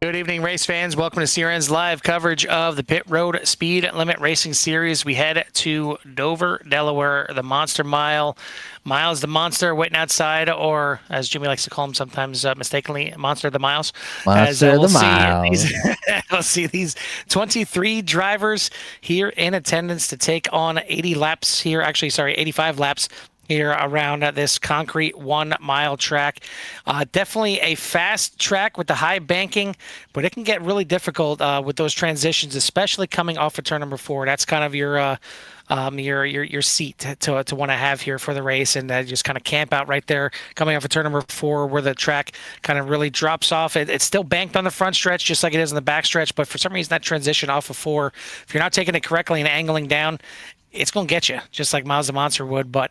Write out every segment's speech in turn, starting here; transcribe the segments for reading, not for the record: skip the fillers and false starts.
Good evening, race fans. Welcome to CRN's live coverage of the Pit Road Speed Limit Racing Series. We head to Dover, Delaware, the Monster Mile. Miles the Monster waiting outside, or as Jimmy likes to call him sometimes mistakenly, Monster the Miles. Monster We'll the see Miles. we'll see these 23 drivers here in attendance to take on 80 laps here. Actually, sorry, 85 laps here around this concrete 1 mile track. Definitely a fast track with the high banking, but it can get really difficult with those transitions, especially coming off of turn number 4. That's kind of your seat to want to have here for the race, and just kind of camp out right there coming off of turn number 4 where the track kind of really drops off. It's still banked on the front stretch just like it is in the back stretch, but for some reason that transition off of 4, if you're not taking it correctly and angling down, it's going to get you, just like Miles the Monster would. But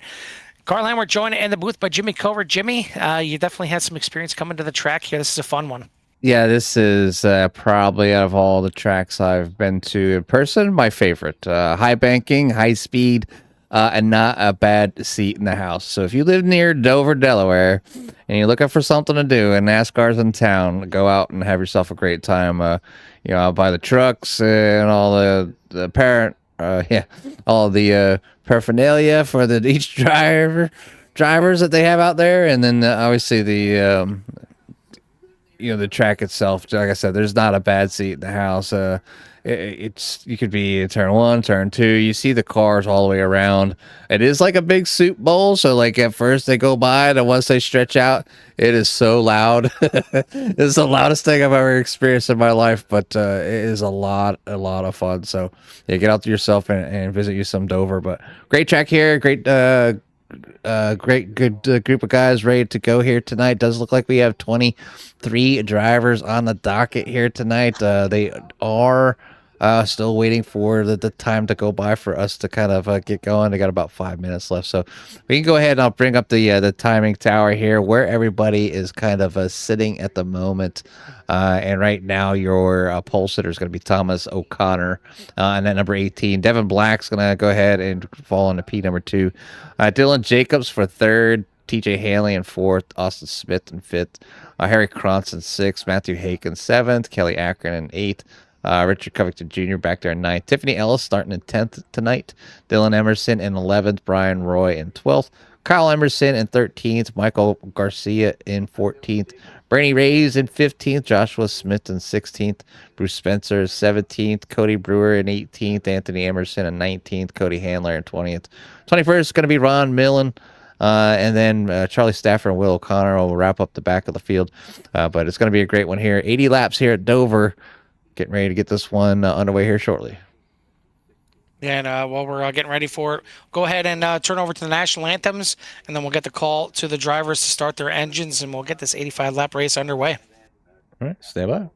Carl, we're joined in the booth by Jimmy Covert. Jimmy, you definitely had some experience coming to the track here. This is a fun one. Yeah, this is probably out of all the tracks I've been to in person, my favorite. High banking, high speed, and not a bad seat in the house. So if you live near Dover, Delaware, and you're looking for something to do and NASCAR's in town, go out and have yourself a great time. Out by the trucks and all the parent, all the paraphernalia for each drivers that they have out there, and then obviously the the track itself. Like I said, there's not a bad seat in the house. It's you could be in turn 1, turn 2. You see the cars all the way around. It is like a big soup bowl. So like at first they go by, and once they stretch out, it is so loud. It's the loudest thing I've ever experienced in my life, but it is a lot of fun. So yeah, get out to yourself and visit you some Dover. But great track here. Great good group of guys ready to go here tonight. Does look like we have 23 drivers on the docket here tonight. They are still waiting for the time to go by for us to kind of get going. They got about 5 minutes left, so we can go ahead and I'll bring up the timing tower here where everybody is kind of sitting at the moment. And right now your pole sitter is going to be Thomas O'Connor, and then number 18 Devin Black's going to go ahead and fall into P number 2. Dylan Jacobs for 3rd, TJ Hanley in 4th, Austin Smith in 5th, Harry Cronson 6th, Matthew Haken 7th, Kelly Akron in 8th, Richard Covington Jr. back there in 9th, Tiffany Ellis starting in 10th tonight, Dylan Emerson in 11th, Brian Roy in 12th, Kyle Emerson in 13th, Michael Garcia in 14th, Bernie Reyes in 15th, Joshua Smith in 16th, Bruce Spencer 17th, Cody Brewer in 18th, Anthony Emerson in 19th, Cody Handler in 20th. 21st is going to be Ron Millen, and then Charlie Stafford and Will O'Connor will wrap up the back of the field. But it's going to be a great one here. 80 laps here at Dover. Getting ready to get this one underway here shortly. Yeah, and while we're getting ready for it, go ahead and turn over to the national anthems, and then we'll get the call to the drivers to start their engines, and we'll get this 85-lap race underway. All right, stay by.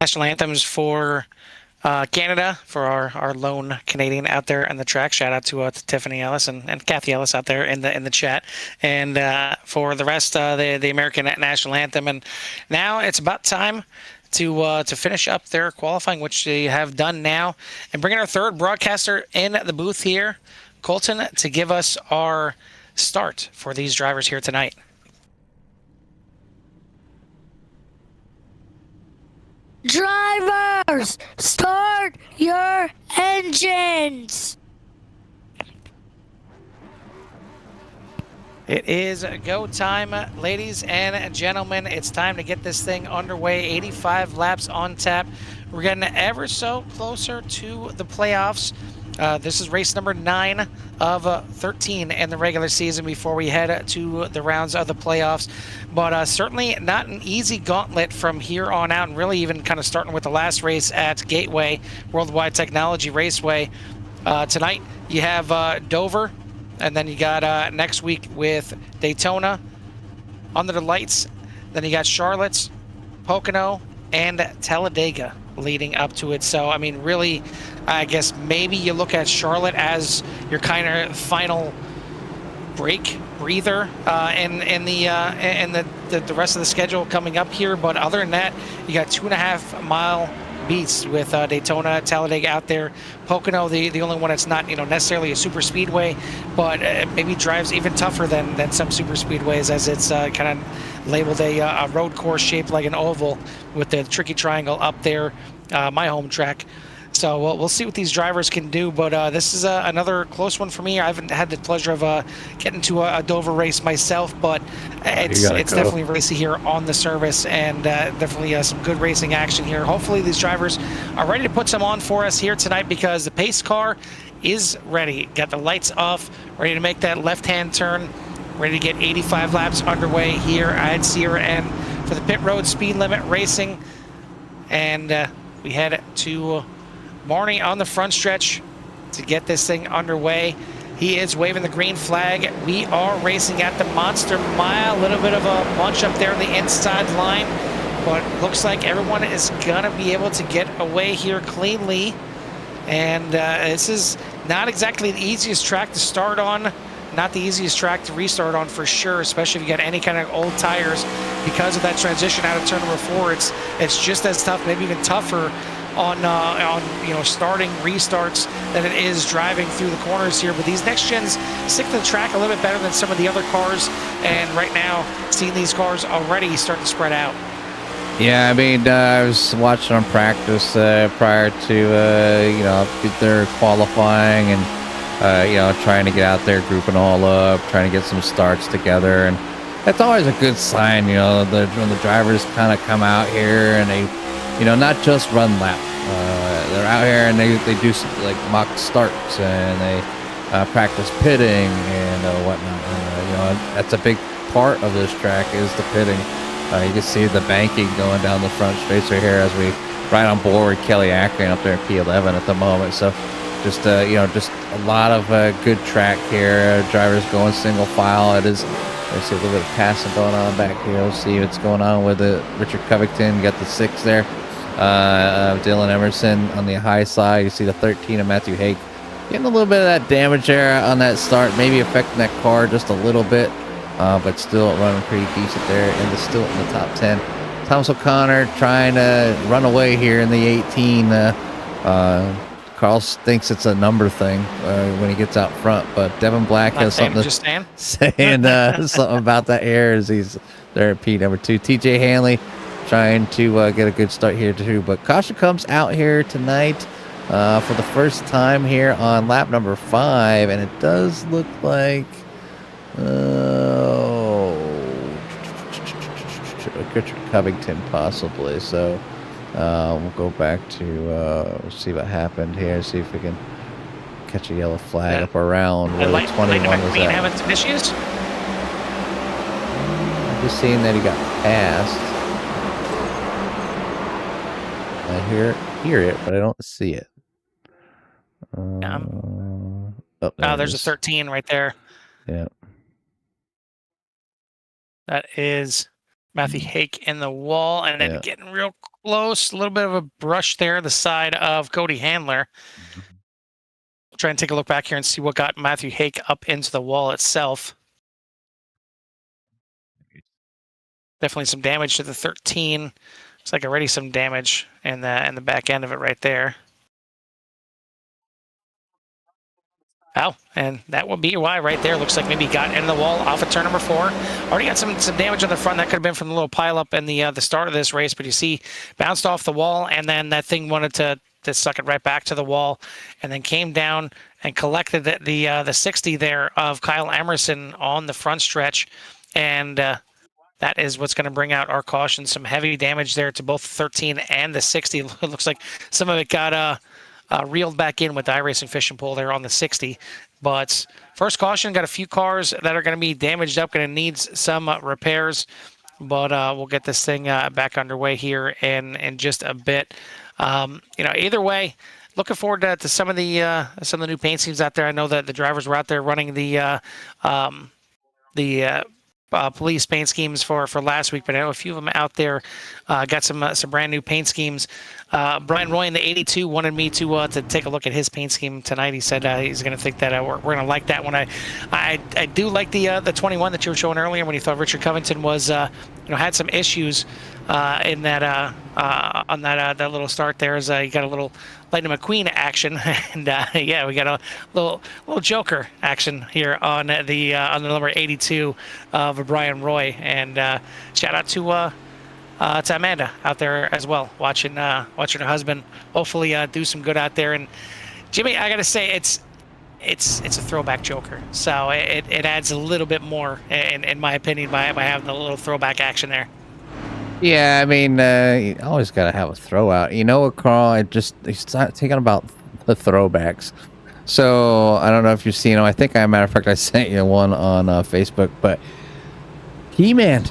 national anthems for Canada, for our lone Canadian out there on the track. Shout out to Tiffany Ellis and Kathy Ellis out there in the chat. And for the rest, the American national anthem. And now it's about time to finish up their qualifying, which they have done now, and bring in our third broadcaster in the booth here, Colton, to give us our start for these drivers here tonight. Drivers, start your engines. It is go time, ladies and gentlemen. It's time to get this thing underway. 85 laps on tap. We're getting ever so closer to the playoffs. This is race number 9 of 13 in the regular season before we head to the rounds of the playoffs. But certainly not an easy gauntlet from here on out, and really even kind of starting with the last race at Gateway, Worldwide Technology Raceway. Tonight you have Dover, and then you got next week with Daytona, Under the Lights. Then you got Charlotte, Pocono, and Talladega leading up to it. So, I mean, really, I guess maybe you look at Charlotte as your kind of final breather in the rest of the schedule coming up here. But other than that, you got 2.5 mile beats with Daytona, Talladega out there. Pocono, the only one that's not necessarily a super speedway, but maybe drives even tougher than some super speedways, as it's kind of labeled a road course shaped like an oval with the tricky triangle up there, my home track. So we'll see what these drivers can do, but this is another close one for me. I haven't had the pleasure of getting to a Dover race myself, but it's definitely racy here on the service, and definitely some good racing action here. Hopefully these drivers are ready to put some on for us here tonight, because the pace car is ready. Got the lights off, ready to make that left-hand turn, ready to get 85 laps underway here at Sierra N for the pit road speed limit racing. And we head to Marnie on the front stretch to get this thing underway. He is waving the green flag. We are racing at the Monster Mile. A little bit of a bunch up there on the inside line, but looks like everyone is gonna be able to get away here cleanly. And this is not exactly the easiest track to start on, not the easiest track to restart on for sure, especially if you got any kind of old tires. Because of that transition out of turn number 4, it's just as tough, maybe even tougher on starting restarts than it is driving through the corners here. But these next gens stick to the track a little bit better than some of the other cars, and right now seeing these cars already start to spread out. Yeah, I mean, I was watching them practice prior to their qualifying, and trying to get out there, grouping all up, trying to get some starts together. And that's always a good sign, when the drivers kind of come out here and they not just run lap. They're out here and they do like mock starts, and they practice pitting and whatnot. That's a big part of this track is the pitting. You can see the banking going down the front straights right here as we ride on board with Kelly Akron up there in P11 at the moment. So just just a lot of good track here. Drivers going single file. I see a little bit of passing going on back here. We'll see what's going on with Richard Covington. You got the 6 there. Dylan Emerson on the high side. You see the 13 of Matthew Hake getting a little bit of that damage there on that start, maybe affecting that car just a little bit, but still running pretty decent there, and still in the top 10. Thomas O'Connor trying to run away here in the 18. Carl thinks it's a number thing when he gets out front, but Devin Black has something to saying something about that here as he's there at P number 2. TJ Hanley trying to get a good start here too, but caution comes out here tonight for the first time here on lap number 5, and it does look like Richard Covington possibly. So we'll go back to see what happened here, see if we can catch a yellow flag up around where the 21 was at. Having some issues? I'm just seeing that he got passed. I hear it, but I don't see it. There's a 13 right there. Yeah. That is Matthew Hake in the wall, and then getting real close. A little bit of a brush there, the side of Cody Handler. We'll try and take a look back here and see what got Matthew Hake up into the wall itself. Definitely some damage to the 13. Looks like already some damage in the back end of it right there. Oh, and that will be why right there. Looks like maybe got into the wall off of turn number 4. Already got some damage on the front. That could have been from the little pile up in the start of this race, but you see, bounced off the wall, and then that thing wanted to suck it right back to the wall, and then came down and collected the 60 there of Kyle Emerson on the front stretch, and that is what's going to bring out our caution. Some heavy damage there to both the 13 and the 60. It looks like some of it got reeled back in with the iRacing fishing pole there on the 60. But first caution, got a few cars that are going to be damaged up, going to need some repairs. But we'll get this thing back underway here in just a bit. Either way, looking forward to some of the new paint schemes out there. I know that the drivers were out there running the police paint schemes for last week, but I know a few of them out there got some brand new paint schemes. Brian Roy in the 82 wanted me to take a look at his paint scheme tonight. He said he's going to think that we're going to like that one. I do like the 21 that you were showing earlier when you thought Richard Covington was had some issues in that on that little start there. As you got a little Lightning McQueen action, and we got a little Joker action here on the number 82 of Brian Roy, and shout out to Amanda out there as well, watching her husband hopefully do some good out there. And Jimmy, I gotta say, it's a throwback Joker, so it adds a little bit more in my opinion by having a little throwback action there. Yeah, I mean, you always got to have a throw out. You know what, Carl? It's thinking about the throwbacks. So I don't know if you've seen them. I think, matter of fact, I sent you one on Facebook. But He-Man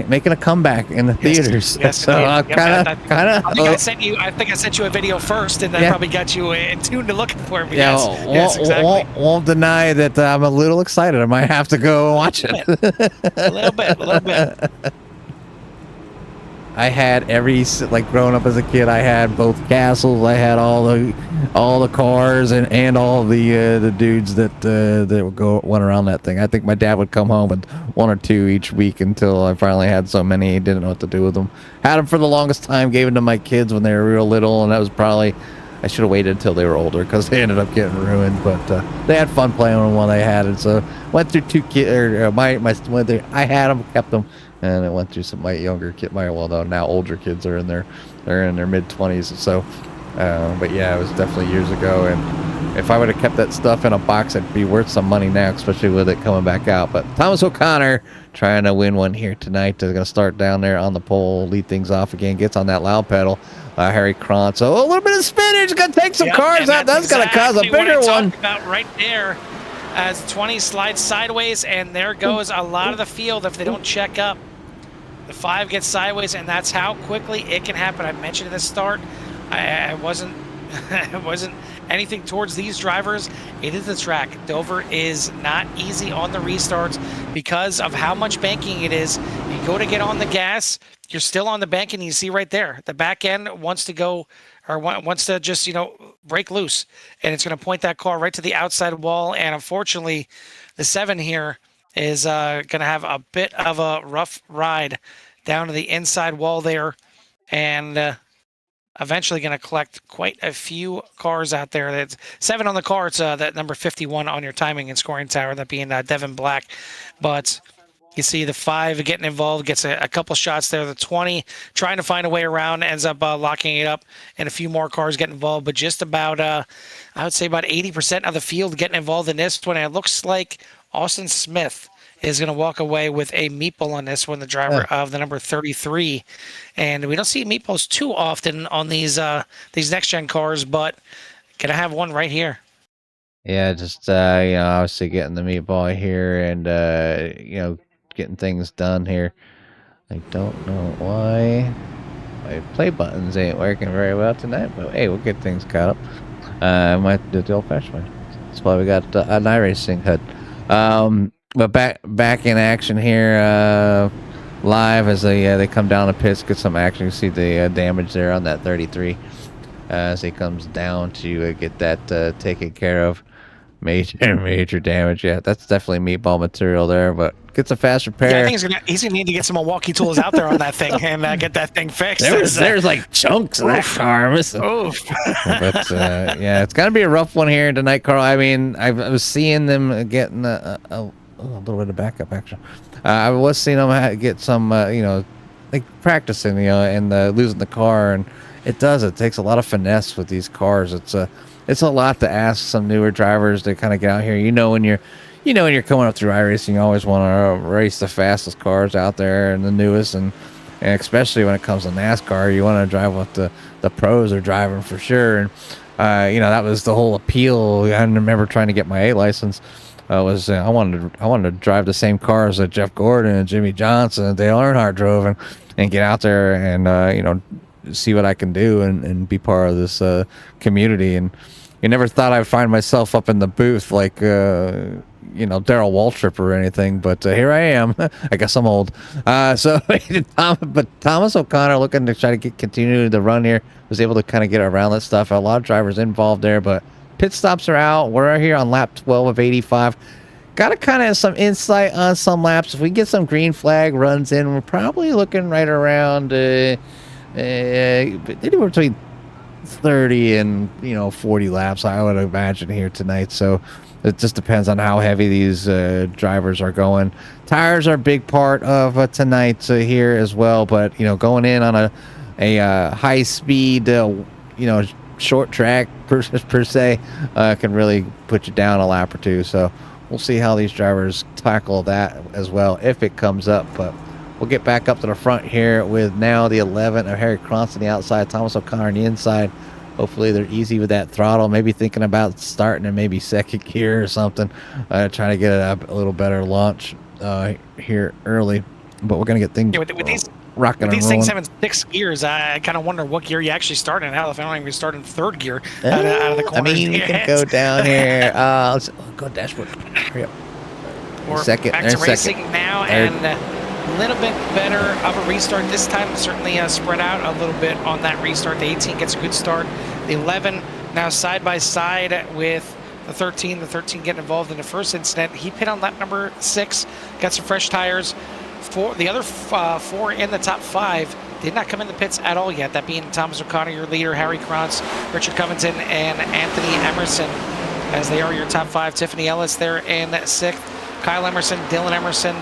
making a comeback in the theaters. Yes, so kind of. I think I sent you a video first, and that probably got you in tune to looking for it. Yeah, yes, exactly. Won't deny that I'm a little excited. I might have to go watch it. A little bit. I had growing up as a kid, I had both castles. I had all the cars and all the dudes that went around that thing. I think my dad would come home with one or two each week until I finally had so many he didn't know what to do with them. Had them for the longest time, gave them to my kids when they were real little, and that was probably, I should have waited until they were older because they ended up getting ruined. But they had fun playing with them while they had it. So went through two kids. I had them, kept them. And it went through some my younger kid, now older kids are in their mid 20s. So, but yeah, it was definitely years ago. And if I would have kept that stuff in a box, it'd be worth some money now, especially with it coming back out. But Thomas O'Connor trying to win one here tonight. They're going to start down there on the pole, lead things off again, gets on that loud pedal. Harry Cron. So a little bit of spinach, going to take some cars out. That's going to cause a bigger one. About right there. As 20 slides sideways, and there goes a lot of the field if they don't check up. The 5 gets sideways, and that's how quickly it can happen. I mentioned at the start, I wasn't anything towards these drivers. It is the track. Dover is not easy on the restarts because of how much banking it is. You go to get on the gas, you're still on the bank, and you see right there, the back end wants to go, or wants to just, break loose, and it's going to point that car right to the outside wall. And unfortunately, the 7 here is going to have a bit of a rough ride down to the inside wall there, and eventually going to collect quite a few cars out there. That's 7 on the car. It's that number 51 on your timing and scoring tower, that being Devin Black. But you see the 5 getting involved, gets a couple shots there. The 20 trying to find a way around, ends up locking it up, and a few more cars get involved. But just about, I would say about 80% of the field getting involved in this one. And it looks like Austin Smith is going to walk away with a meatball on this one, the driver of the number 33. And we don't see meatballs too often on these next-gen cars, but going to have one right here. Yeah, just, obviously getting the meatball here and, getting things done here. I don't know why my play buttons ain't working very well tonight, but hey, we'll get things caught up. I might do the old-fashioned way. That's why we got an iRacing HUD. But back in action here. live as they come down the pits, get some action. You see the damage there on that 33 as he comes down to get that taken care of. Major damage. Yeah, that's definitely meatball material there, but gets a fast repair. Yeah, I think he's gonna need to get some Milwaukee tools out there on that thing and get that thing fixed. There's like chunks of that car. Oof. But yeah, it's gonna be a rough one here tonight, Carl. I mean, I was seeing them getting a little bit of backup action. I was seeing them get some, like practicing, and losing the car, and it takes a lot of finesse with these cars. It's a lot to ask some newer drivers to kind of get out here. When you're coming up through iRacing, you always want to race the fastest cars out there and the newest, and especially when it comes to NASCAR, you want to drive what the pros are driving for sure. And that was the whole appeal. I remember trying to get my A license. I wanted to drive the same cars that Jeff Gordon and Jimmy Johnson and Dale Earnhardt drove, and get out there and see what I can do and be part of this community. And you never thought I'd find myself up in the booth like Darrell Waltrip or anything, but here I am. I guess I'm old. But Thomas O'Connor, looking to try to continue the run here, was able to kind of get around that stuff. A lot of drivers involved there, but pit stops are out. We're here on lap 12 of 85. Got to kind of have some insight on some laps. If we get some green flag runs in, we're probably looking right around anywhere between 30 and 40 laps, I would imagine, here tonight. So it just depends on how heavy these drivers are going. Tires are a big part of tonight here as well, but going in on a high speed short track per se can really put you down a lap or two. So we'll see how these drivers tackle that as well if it comes up. But we'll get back up to the front here with now the 11 of Harry Krantz on the outside, Thomas O'Connor on the inside. Hopefully they're easy with that throttle, maybe thinking about starting in maybe second gear or something, trying to get a little better launch here early. But we're going to get things rocking and rolling. These things having 6 gears, I kind of wonder what gear you actually start in. Hell, if I don't even start in third gear out of the corner. I mean, you can go down here. Let's go dashboard. Hurry up. We're second. back to racing now, and a little bit better of a restart this time. Certainly spread out a little bit on that restart. The 18 gets a good start. The 11 now side by side with the 13. The 13 getting involved in the first incident. He pit on lap number 6, got some fresh tires. The other 4 in the top 5 did not come in the pits at all yet. That being Thomas O'Connor, your leader, Harry Krantz, Richard Covington, and Anthony Emerson, as they are your top 5. Tiffany Ellis there in 6th. Kyle Emerson, Dylan Emerson,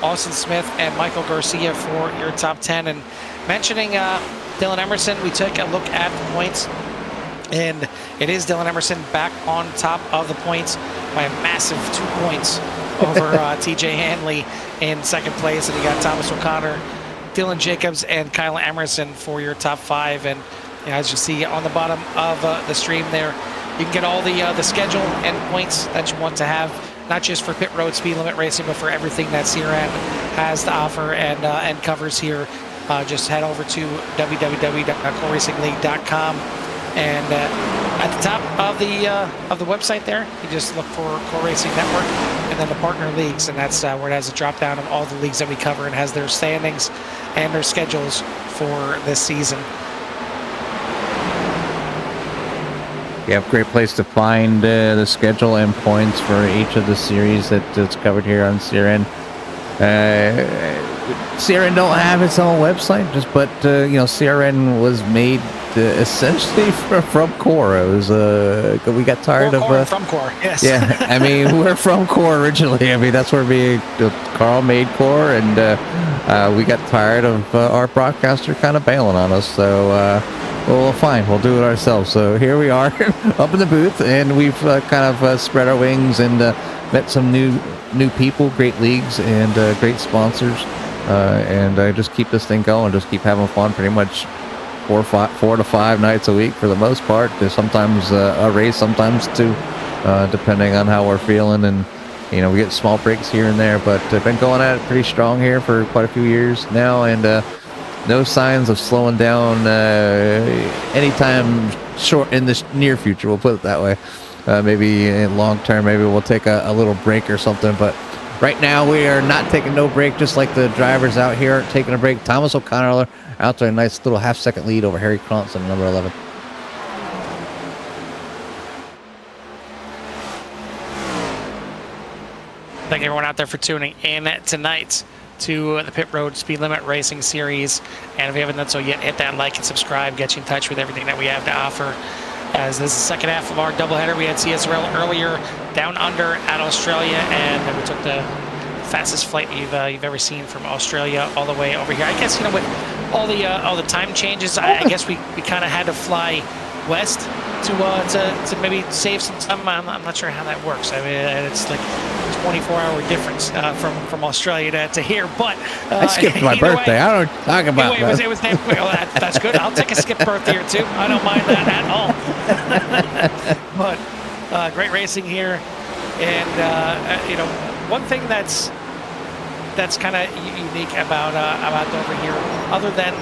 Austin Smith, and Michael Garcia for your top 10. And mentioning Dylan Emerson, we took a look at the points, and it is Dylan Emerson back on top of the points by a massive 2 points over TJ Hanley in second place. And you got Thomas O'Connor, Dylan Jacobs, and Kyle Emerson for your top 5. And as you see on the bottom of the stream there, you can get all the schedule and points that you want to have, not just for pit road speed limit racing, but for everything that CRN has to offer and covers here. Just head over to www.coreracingleague.com, and at the top of the website there, you just look for Core Racing Network, and then the partner leagues, and that's where it has a drop down of all the leagues that we cover and has their standings and their schedules for this season. Yeah, great place to find the schedule and points for each of the series that's covered here on CRN. CRN don't have its own website, but CRN was made essentially from Core. It was we got tired of from Core. Yes. Yeah, I mean, we're from Core originally. I mean, that's where Carl made Core, and we got tired of our broadcaster kind of bailing on us. So well, fine, we'll do it ourselves. So here we are up in the booth, and we've kind of spread our wings and met some new people, great leagues, and great sponsors, and just keep this thing going. Just keep having fun, pretty much 4 to 5 nights a week for the most part. There's sometimes a race, sometimes 2, depending on how we're feeling, and we get small breaks here and there. But I've been going at it pretty strong here for quite a few years now, and no signs of slowing down anytime short in the near future. We'll put it that way. Maybe in long term, maybe we'll take a little break or something, but Right now, we are not taking no break, just like the drivers out here aren't taking a break. Thomas O'Connor out to a nice little half-second lead over Harry Krantz on number 11. Thank everyone out there for tuning in tonight to the Pit Road Speed Limit Racing Series. And if you haven't done so yet, hit that like and subscribe, get you in touch with everything that we have to offer. As this is the second half of our doubleheader, we had CSRL earlier down under at Australia, and then we took the fastest flight you've ever seen from Australia all the way over here. I guess, you know, with all the time changes, I guess we kind of had to fly west to maybe save some time. I'm not sure how that works. I mean, it's like 24-hour difference from Australia to here. But I skipped my birthday. I don't talk about it was that's good. I'll take a skip birthday or two. I don't mind that at all. But great racing here, and you know, one thing that's kind of unique about Dover here, other than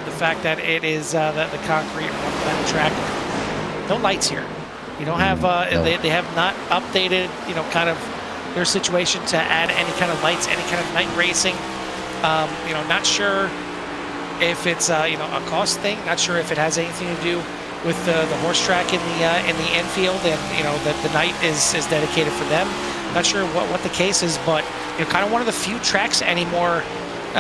the fact that it is the concrete one track. No lights here. You don't have they have not updated, you know, kind of their situation to add any kind of lights, any kind of night racing. You know, not sure if it's you know, a cost thing. Not sure if it has anything to do with the horse track in the infield, and you know the night is dedicated for them. Not sure what the case is, but you know, kind of one of the few tracks anymore,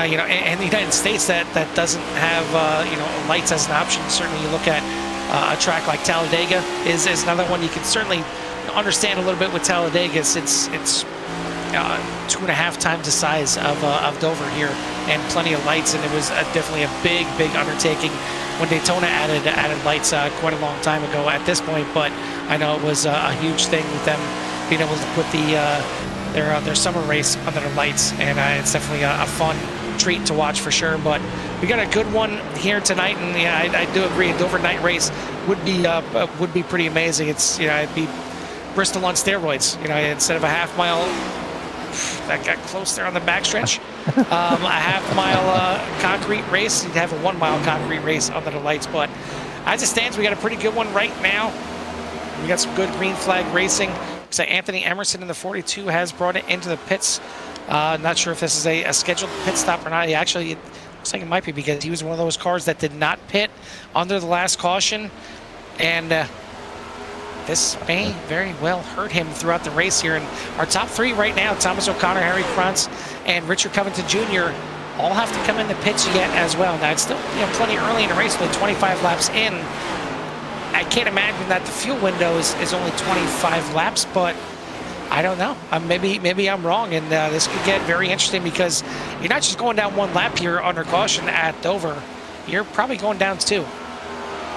you know, in the United States that doesn't have you know, lights as an option. Certainly, you look at a track like Talladega is another one you can certainly understand a little bit with Talladega. It's 2.5 times the size of Dover here, and plenty of lights, and it was definitely a big undertaking when Daytona added lights quite a long time ago at this point. But I know it was a huge thing with them being able to put their summer race under the lights, and it's definitely a fun treat to watch for sure. But we got a good one here tonight, and yeah, I do agree. A Dover night race would be pretty amazing. It's, you know, it'd be Bristol on steroids. You know, instead of a half mile, that got close there on the backstretch. A half mile concrete race. You'd have a 1 mile concrete race under the lights. But as it stands, we got a pretty good one right now. We got some good green flag racing. So Anthony Emerson in the 42 has brought it into the pits. Not sure if this is a scheduled pit stop or not. Actually, it looks like it might be, because he was one of those cars that did not pit under the last caution. And this may very well hurt him throughout the race here. And our top three right now, Thomas O'Connor, Harry Krantz, and Richard Covington Jr., all have to come in the pits yet as well. Now, it's still, you know, plenty early in the race, only 25 laps in. I can't imagine that the fuel window is only 25 laps, but I don't know. Maybe I'm wrong, and this could get very interesting, because you're not just going down one lap here under caution at Dover. You're probably going down two.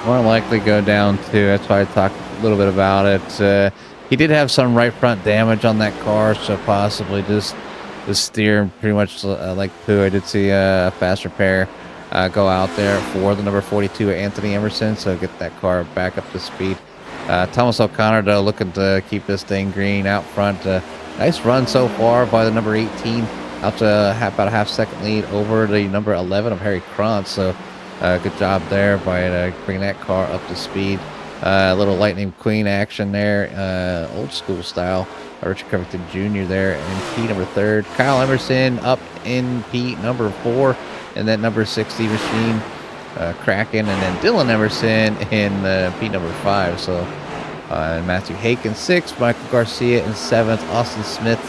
More likely go down two. That's why I talked a little bit about it. He did have some right front damage on that car, so possibly just the steer pretty much like poo. I did see a fast repair go out there for the number 42, Anthony Emerson, so get that car back up to speed. Thomas O'Connor, though, looking to keep this thing green out front. Nice run so far by the number 18, out to about a half-second lead over the number 11 of Harry Krantz. So good job there by bringing that car up to speed. A little Lightning McQueen action there, old school style. Richard Covington Jr. there in P number 3. Kyle Emerson up in P number 4, and that number 60 machine Kraken, and then Dylan Emerson in P number 5. So Matthew Hake in 6th, Michael Garcia in 7th, Austin Smith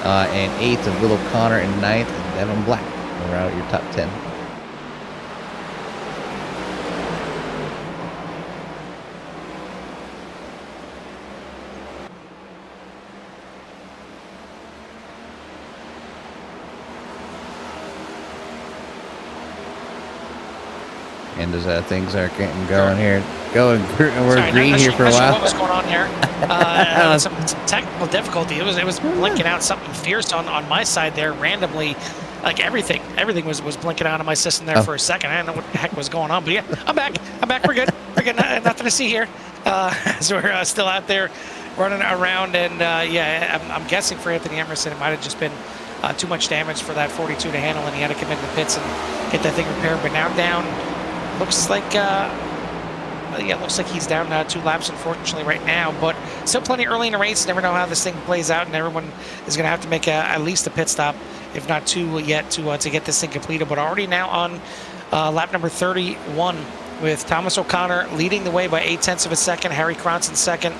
in 8th, and Will O'Connor in 9th, and Devin Black around your top 10. And as things are getting going here, we're green here for a while. What was going on here? Some technical difficulty. It was blinking out something fierce on my side there randomly. Like everything was blinking out on my system there for a second. I don't know what the heck was going on, but yeah, I'm back. We're good. Nothing to see here. So we're still out there running around, and yeah, I'm guessing for Anthony Emerson, it might have just been too much damage for that 42 to handle, and he had to come into the pits and get that thing repaired. But now down. Looks like yeah, looks like he's down 2 laps, unfortunately, right now. But still plenty early in the race. Never know how this thing plays out, and everyone is going to have to make at least a pit stop, if not 2 yet, to get this thing completed. But already now on lap number 31, with Thomas O'Connor leading the way by 0.8 of a second, Harry Cronson second,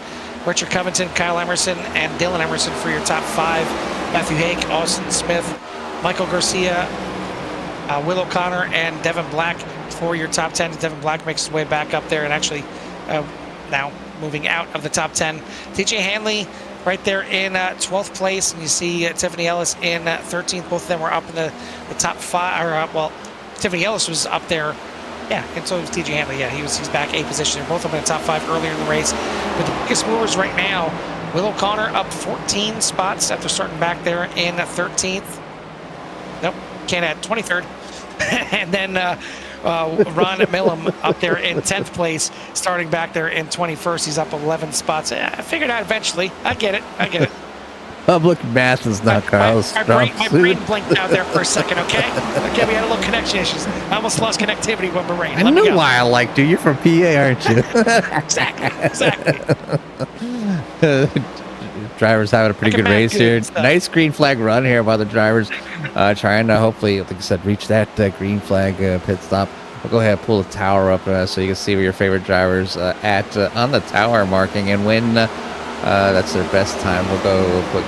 Richard Covington, Kyle Emerson, and Dylan Emerson for your top 5. Matthew Hake, Austin Smith, Michael Garcia, Will O'Connor, and Devin Black for your top 10. Devin Black makes his way back up there and actually now moving out of the top 10. TJ Hanley right there in 12th place, and you see Tiffany Ellis in 13th. Both of them were up in the top 5. Or well, Tiffany Ellis was up there. Yeah, and so was TJ Hanley. Yeah, he's back 8 position. They're both up in the top 5 earlier in the race. But the biggest movers right now, Will O'Connor up 14 spots after starting back there in 13th. Nope, can't add 23rd. And then Ron Millam up there in 10th place, starting back there in 21st. He's up 11 spots. I figured out eventually. I get it. Public math is not Carl's strong my brain blinked out there for a second, okay? Okay, we had a little connection issues. I almost lost connectivity when my brain. I know why I liked you. You're from PA, aren't you? Exactly. Drivers having a pretty good race here. Nice green flag run here by the drivers, trying to hopefully, like I said, reach that green flag pit stop. We'll go ahead and pull the tower up so you can see where your favorite drivers at on the tower marking, and when that's their best time, we'll put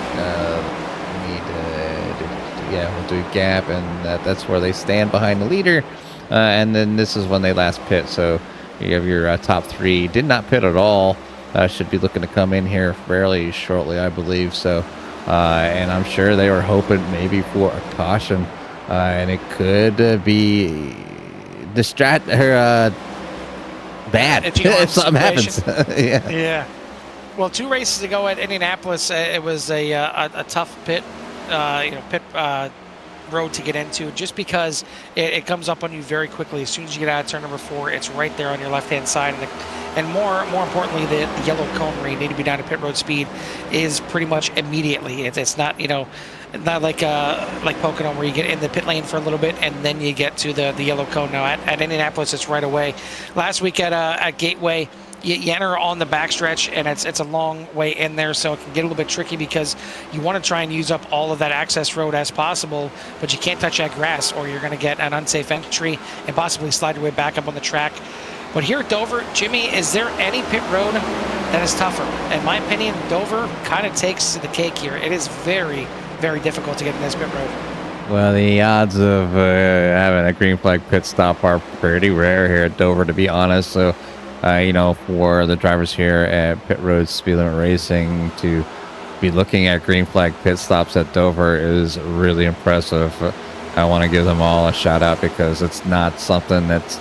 we'll do gap, and that's where they stand behind the leader, and then this is when they last pit. So you have your top 3 did not pit at all. Should be looking to come in here fairly shortly, I believe. So, and I'm sure they were hoping maybe for a caution, and it could be bad if something happens. Yeah. Well, 2 races ago at Indianapolis, it was a tough pit road to get into, just because it comes up on you very quickly. As soon as you get out of turn number 4, it's right there on your left-hand side, and more importantly, the yellow cone where you need to be down to pit road speed is pretty much immediately. It's not not like Pocono where you get in the pit lane for a little bit and then you get to the yellow cone. Now at Indianapolis, it's right away. Last week at Gateway, you enter on the backstretch, and it's a long way in there, so it can get a little bit tricky because you want to try and use up all of that access road as possible, but you can't touch that grass or you're going to get an unsafe entry and possibly slide your way back up on the track. But here at Dover, Jimmy, is there any pit road that is tougher? In my opinion, Dover kind of takes the cake here. It is very, very difficult to get in this pit road. Well, the odds of having a green flag pit stop are pretty rare here at Dover, to be honest. So, for the drivers here at Pit Road Speed Limit Racing to be looking at green flag pit stops at Dover is really impressive. I want to give them all a shout out because it's not something that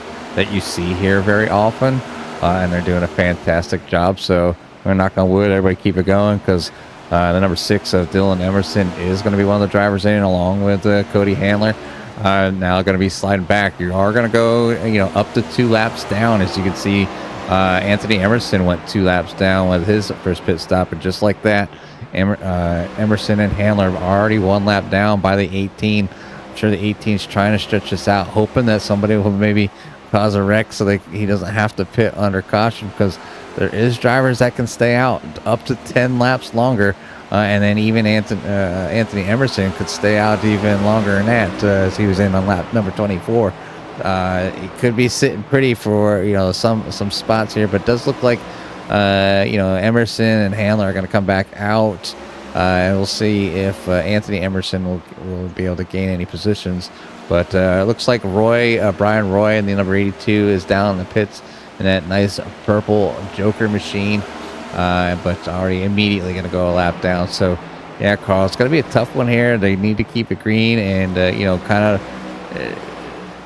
you see here very often, and they're doing a fantastic job. So we're knocking on wood, everybody keep it going, because the number 6 of Dylan Emerson is going to be one of the drivers in, along with Cody Handler. Now going to be sliding back. You are going to go, up to 2 laps down. As you can see, Anthony Emerson went 2 laps down with his first pit stop, and just like that, Emerson and Handler have already 1 lap down by the 18. I'm sure the 18 is trying to stretch this out, hoping that somebody will maybe cause a wreck so that he doesn't have to pit under caution, because there is drivers that can stay out up to 10 laps longer, and then even Anthony Emerson could stay out even longer than that, as he was in on lap number 24. He could be sitting pretty for some spots here, but it does look like Emerson and Handler are going to come back out, and we'll see if Anthony Emerson will be able to gain any positions. But it looks like Brian Roy, and the number 82 is down in the pits in that nice purple Joker machine, but already immediately going to go a lap down. So, yeah, Carl, it's going to be a tough one here. They need to keep it green, and, kind of...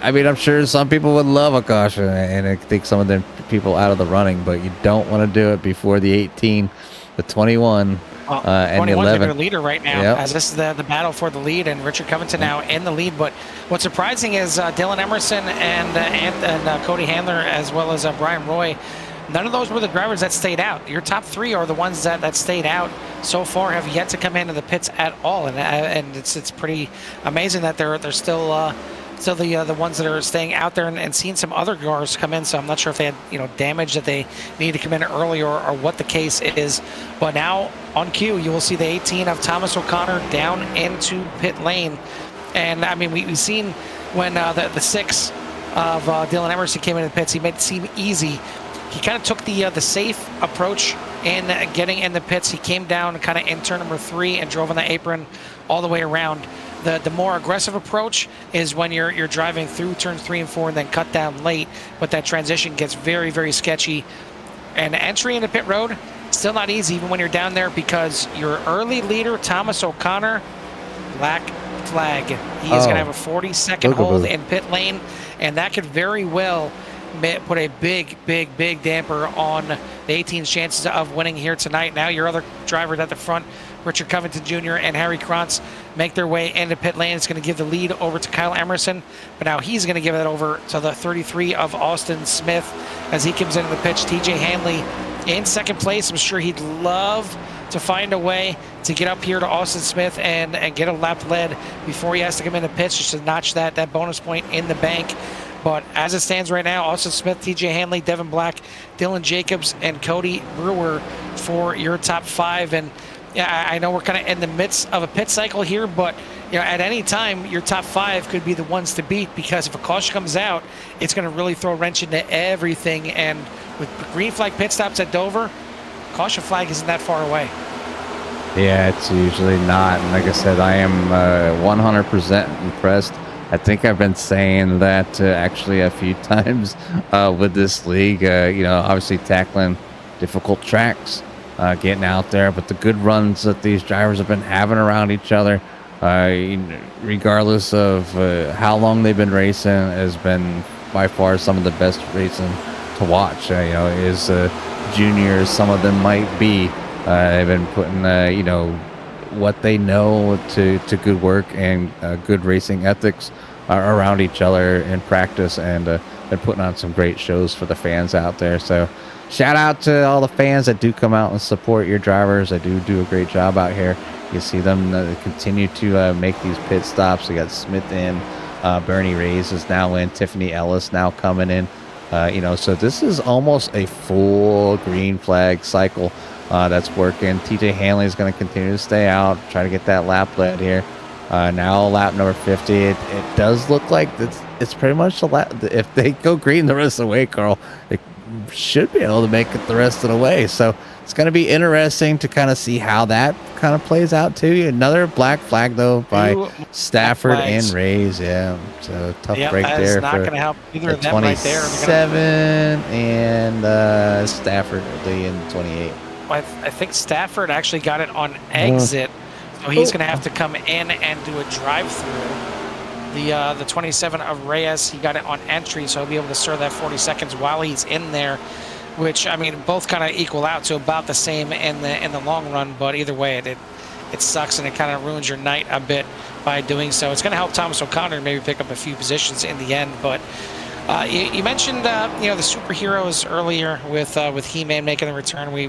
I'm sure some people would love a caution and take some of the people out of the running, but you don't want to do it before the 18, the 21, and the 11. Their leader right now, as this is the battle for the lead, and Richard Covington now in the lead. But what's surprising is Dylan Emerson and Cody Handler, as well as Brian Roy, none of those were the drivers that stayed out. Your top 3 are the ones that stayed out so far, have yet to come into the pits at all, and it's pretty amazing that they're still still the ones that are staying out there and seeing some other cars come in. So I'm not sure if they had damage that they need to come in early or what the case is. But now on cue, you will see the 18 of Thomas O'Connor down into pit lane. And I mean, we've seen when the 6 of Dylan Emerson came into the pits, he made it seem easy. He kind of took the safe approach in getting in the pits. He came down kind of in turn number 3 and drove on the apron all the way around. The more aggressive approach is when you're driving through turns 3 and 4 and then cut down late, but that transition gets very, very sketchy. And entry into pit road, still not easy even when you're down there, because your early leader, Thomas O'Connor, black flag. He is going to have a 40-second hold in pit lane, and that could very well put a big damper on the 18's chances of winning here tonight. Now your other drivers at the front, Richard Covington Jr. and Harry Krantz, make their way into pit lane. It's going to give the lead over to Kyle Emerson, but now he's going to give it over to the 33 of Austin Smith as he comes into the pitch. TJ Hanley in second place. I'm sure he'd love to find a way to get up here to Austin Smith and get a lap led before he has to come in the pits, just to notch that bonus point in the bank. But as it stands right now, Austin Smith, TJ Hanley, Devin Black, Dylan Jacobs, and Cody Brewer for your top 5. And yeah, I know we're kind of in the midst of a pit cycle here, but at any time, your top 5 could be the ones to beat, because if a caution comes out, it's going to really throw a wrench into everything. And with green flag pit stops at Dover, caution flag isn't that far away. Yeah, it's usually not. And like I said, I am 100% impressed. I think I've been saying that actually a few times with this league. Obviously tackling difficult tracks, getting out there, but the good runs that these drivers have been having around each other, regardless of how long they've been racing, has been by far some of the best racing to watch. Is juniors, some of them might be. They've been putting, what they know to good work and good racing ethics around each other in practice, and they're putting on some great shows for the fans out there. So shout out to all the fans that do come out and support your drivers. They do a great job out here. You see them continue to make these pit stops. We got Smith in, Bernie Reyes is now in, Tiffany Ellis now coming in. So this is almost a full green flag cycle that's working. TJ Hanley is going to continue to stay out, try to get that lap led here. Now lap number 50. It does look like it's pretty much the lap. If they go green the rest of the way, Carl, they should be able to make it the rest of the way. So it's going to be interesting to kind of see how that kind of plays out too. Another black flag though by Stafford and Reyes. Yeah, so tough break there. Not going to help either of them right there. 27 and Stafford in 28. I think Stafford actually got it on exit, so he's going to have to come in and do a drive-through. The 27 of Reyes, he got it on entry, so he'll be able to serve that 40 seconds while he's in there, which, I mean, both kind of equal out to about the same in the long run, but either way, it sucks, and it kind of ruins your night a bit by doing so. It's going to help Thomas O'Connor maybe pick up a few positions in the end, but you mentioned the superheroes earlier with He-Man making the return. We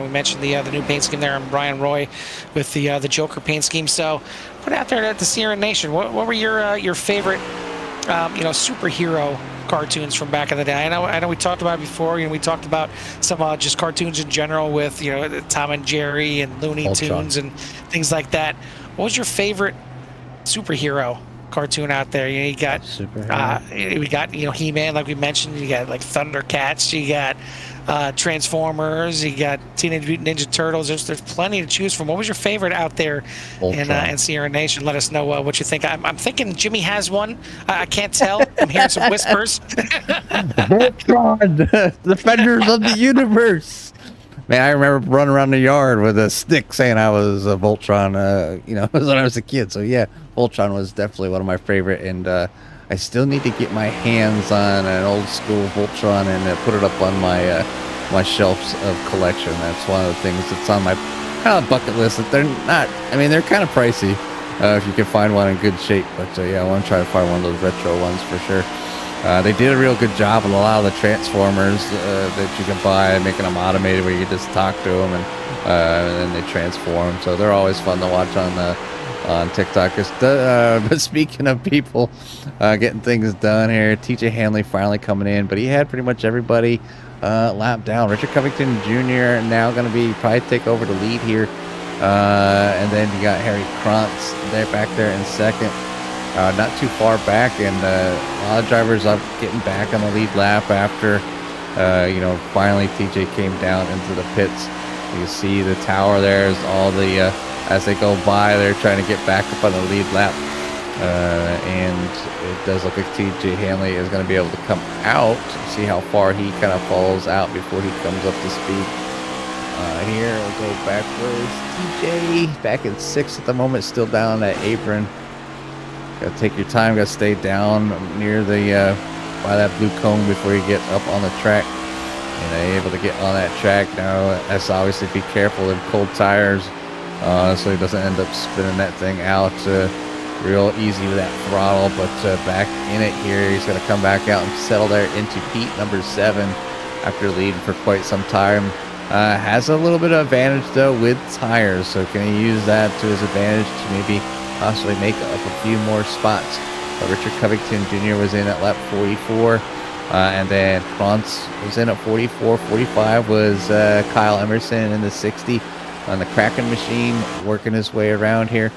mentioned the new paint scheme there on Brian Roy with the Joker paint scheme. So put it out there at the Sierra Nation. What were your favorite superhero cartoons from back in the day? I know we talked about it before. We talked about some just cartoons in general with Tom and Jerry and Looney Tunes and things like that. What was your favorite superhero cartoon out there? We got He-Man, like we mentioned. You got like Thundercats. You got Transformers. You got Teenage Mutant Ninja Turtles. There's plenty to choose from. What was your favorite out there in Sierra Nation? Let us know what you think. I'm thinking Jimmy has one. I can't tell. I'm hearing some whispers. Voltron, Defenders of the Universe. Man, I remember running around the yard with a stick saying I was a Voltron, when I was a kid. So yeah, Voltron was definitely one of my favorite, and I still need to get my hands on an old school Voltron and put it up on my shelves of collection. That's one of the things that's on my kind of bucket list. That they're not. I mean, they're kind of pricey if you can find one in good shape. But I want to try to find one of those retro ones for sure. They did a real good job with a lot of the Transformers that you can buy, making them automated where you can just talk to them and then they transform. So they're always fun to watch on on TikTok. But speaking of people getting things done here, TJ Hanley finally coming in, but he had pretty much everybody lapped down. Richard Covington Jr. now going to be probably take over the lead here. And then you got Harry Krantz there back there in second. Not too far back, and a lot of drivers up getting back on the lead lap after, finally TJ came down into the pits. You can see the tower there is all the, as they go by, they're trying to get back up on the lead lap. And it does look like TJ Hanley is going to be able to come out. See how far he kind of falls out before he comes up to speed. Here, we'll go backwards. TJ back in 6th at the moment, still down that apron. Gotta take your time, gotta stay down near the by that blue cone before you get up on the track. And able to get on that track now. Has to obviously be careful of cold tires, so he doesn't end up spinning that thing out real easy with that throttle. But back in it here, he's gonna come back out and settle there into Pete, number 7, after leading for quite some time. Has a little bit of advantage though with tires, so can he use that to his advantage to maybe possibly make up a few more spots? But Richard Covington Jr. was in at lap 44, and then Krantz was in at 44. 45 was Kyle Emerson in the 60 on the Kraken machine, working his way around here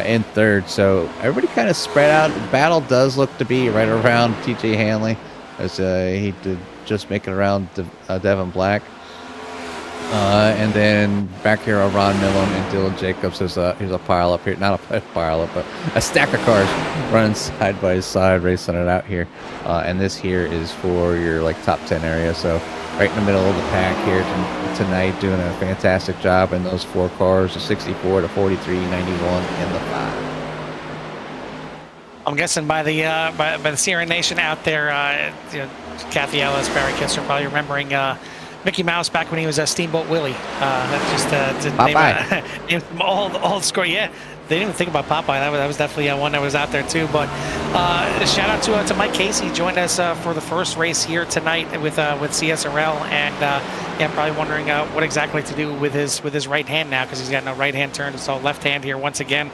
in 3rd. So everybody kind of spread out. The battle does look to be right around TJ Hanley, as he did just make it around Devin Black. And then back here are Ron Millen and Dylan Jacobs. Here's a pile up here. Not a pile up, but a stack of cars running side by side, racing it out here. And this here is for your top 10 area. So right in the middle of the pack here tonight, doing a fantastic job in those 4 cars, the 64, the 43, 91, and the 5. I'm guessing by the Sierra Nation out there, Kathy Ellis, Barry Kisser, probably remembering Mickey Mouse back when he was a Steamboat Willie. That just to name some old score. Yeah, they didn't even think about Popeye. That was definitely one that was out there too. But shout out to Mike Casey, joined us for the first race here tonight with CSRL, and probably wondering what exactly to do with his right hand now, because he's got no right hand turn. It's all left hand here once again.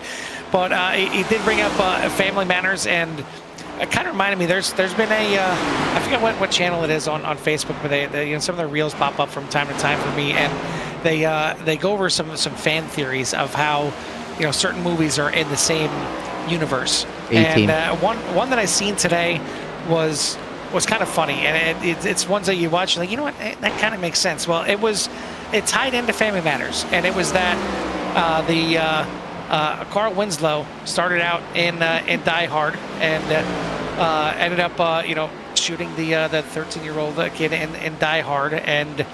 But he did bring up family manners, and it kind of reminded me. There's been a I forget what channel it is on Facebook, but they some of their reels pop up from time to time for me, and they go over some fan theories of how certain movies are in the same universe. 18. And one that I seen today was kind of funny, and it's ones that you watch, like, you know what, that kind of makes sense. Well, it tied into Family Matters, and it was that Carl Winslow started out in Die Hard, and ended up shooting the 13-year-old kid in Die Hard, and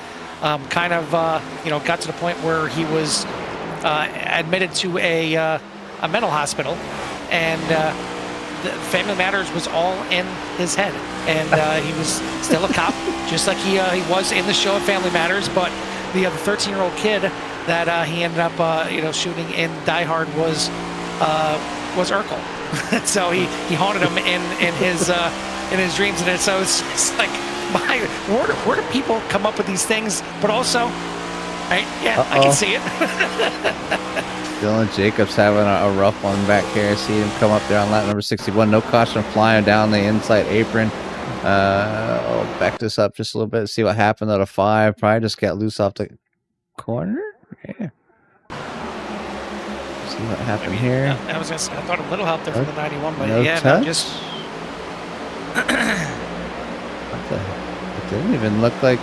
kind of got to the point where he was admitted to a mental hospital, and the Family Matters was all in his head, and he was still a cop, just like he was in the show of Family Matters. But the 13-year-old kid that he ended up shooting in Die Hard was Urkel. So he haunted him in his dreams, and so it's like, where do people come up with these things? But also, I can see it. Dylan Jacobs having a rough one back here. See him come up there on lap number 61. No caution flying down the inside apron. I'll back this up just a little bit, see what happened at a 5. Probably just got loose off the corner. Yeah. See what happened here. I thought a little help there from the 91, but no touch? No, just. It didn't even look like.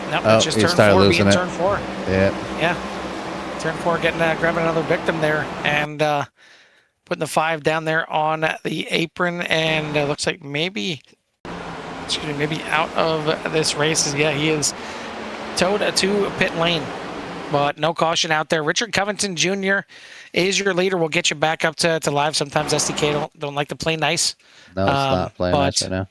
Nope, it's just turn 4 being turn 4. Yeah. Turn 4 grabbing another victim there, and putting the 5 down there on the apron, and looks like maybe out of this race. Yeah, he is towed to pit lane, but no caution out there. Richard Covington Jr. is your leader. We'll get you back up to live. Sometimes SDK don't like to play nice. No, it's not playing nice right now.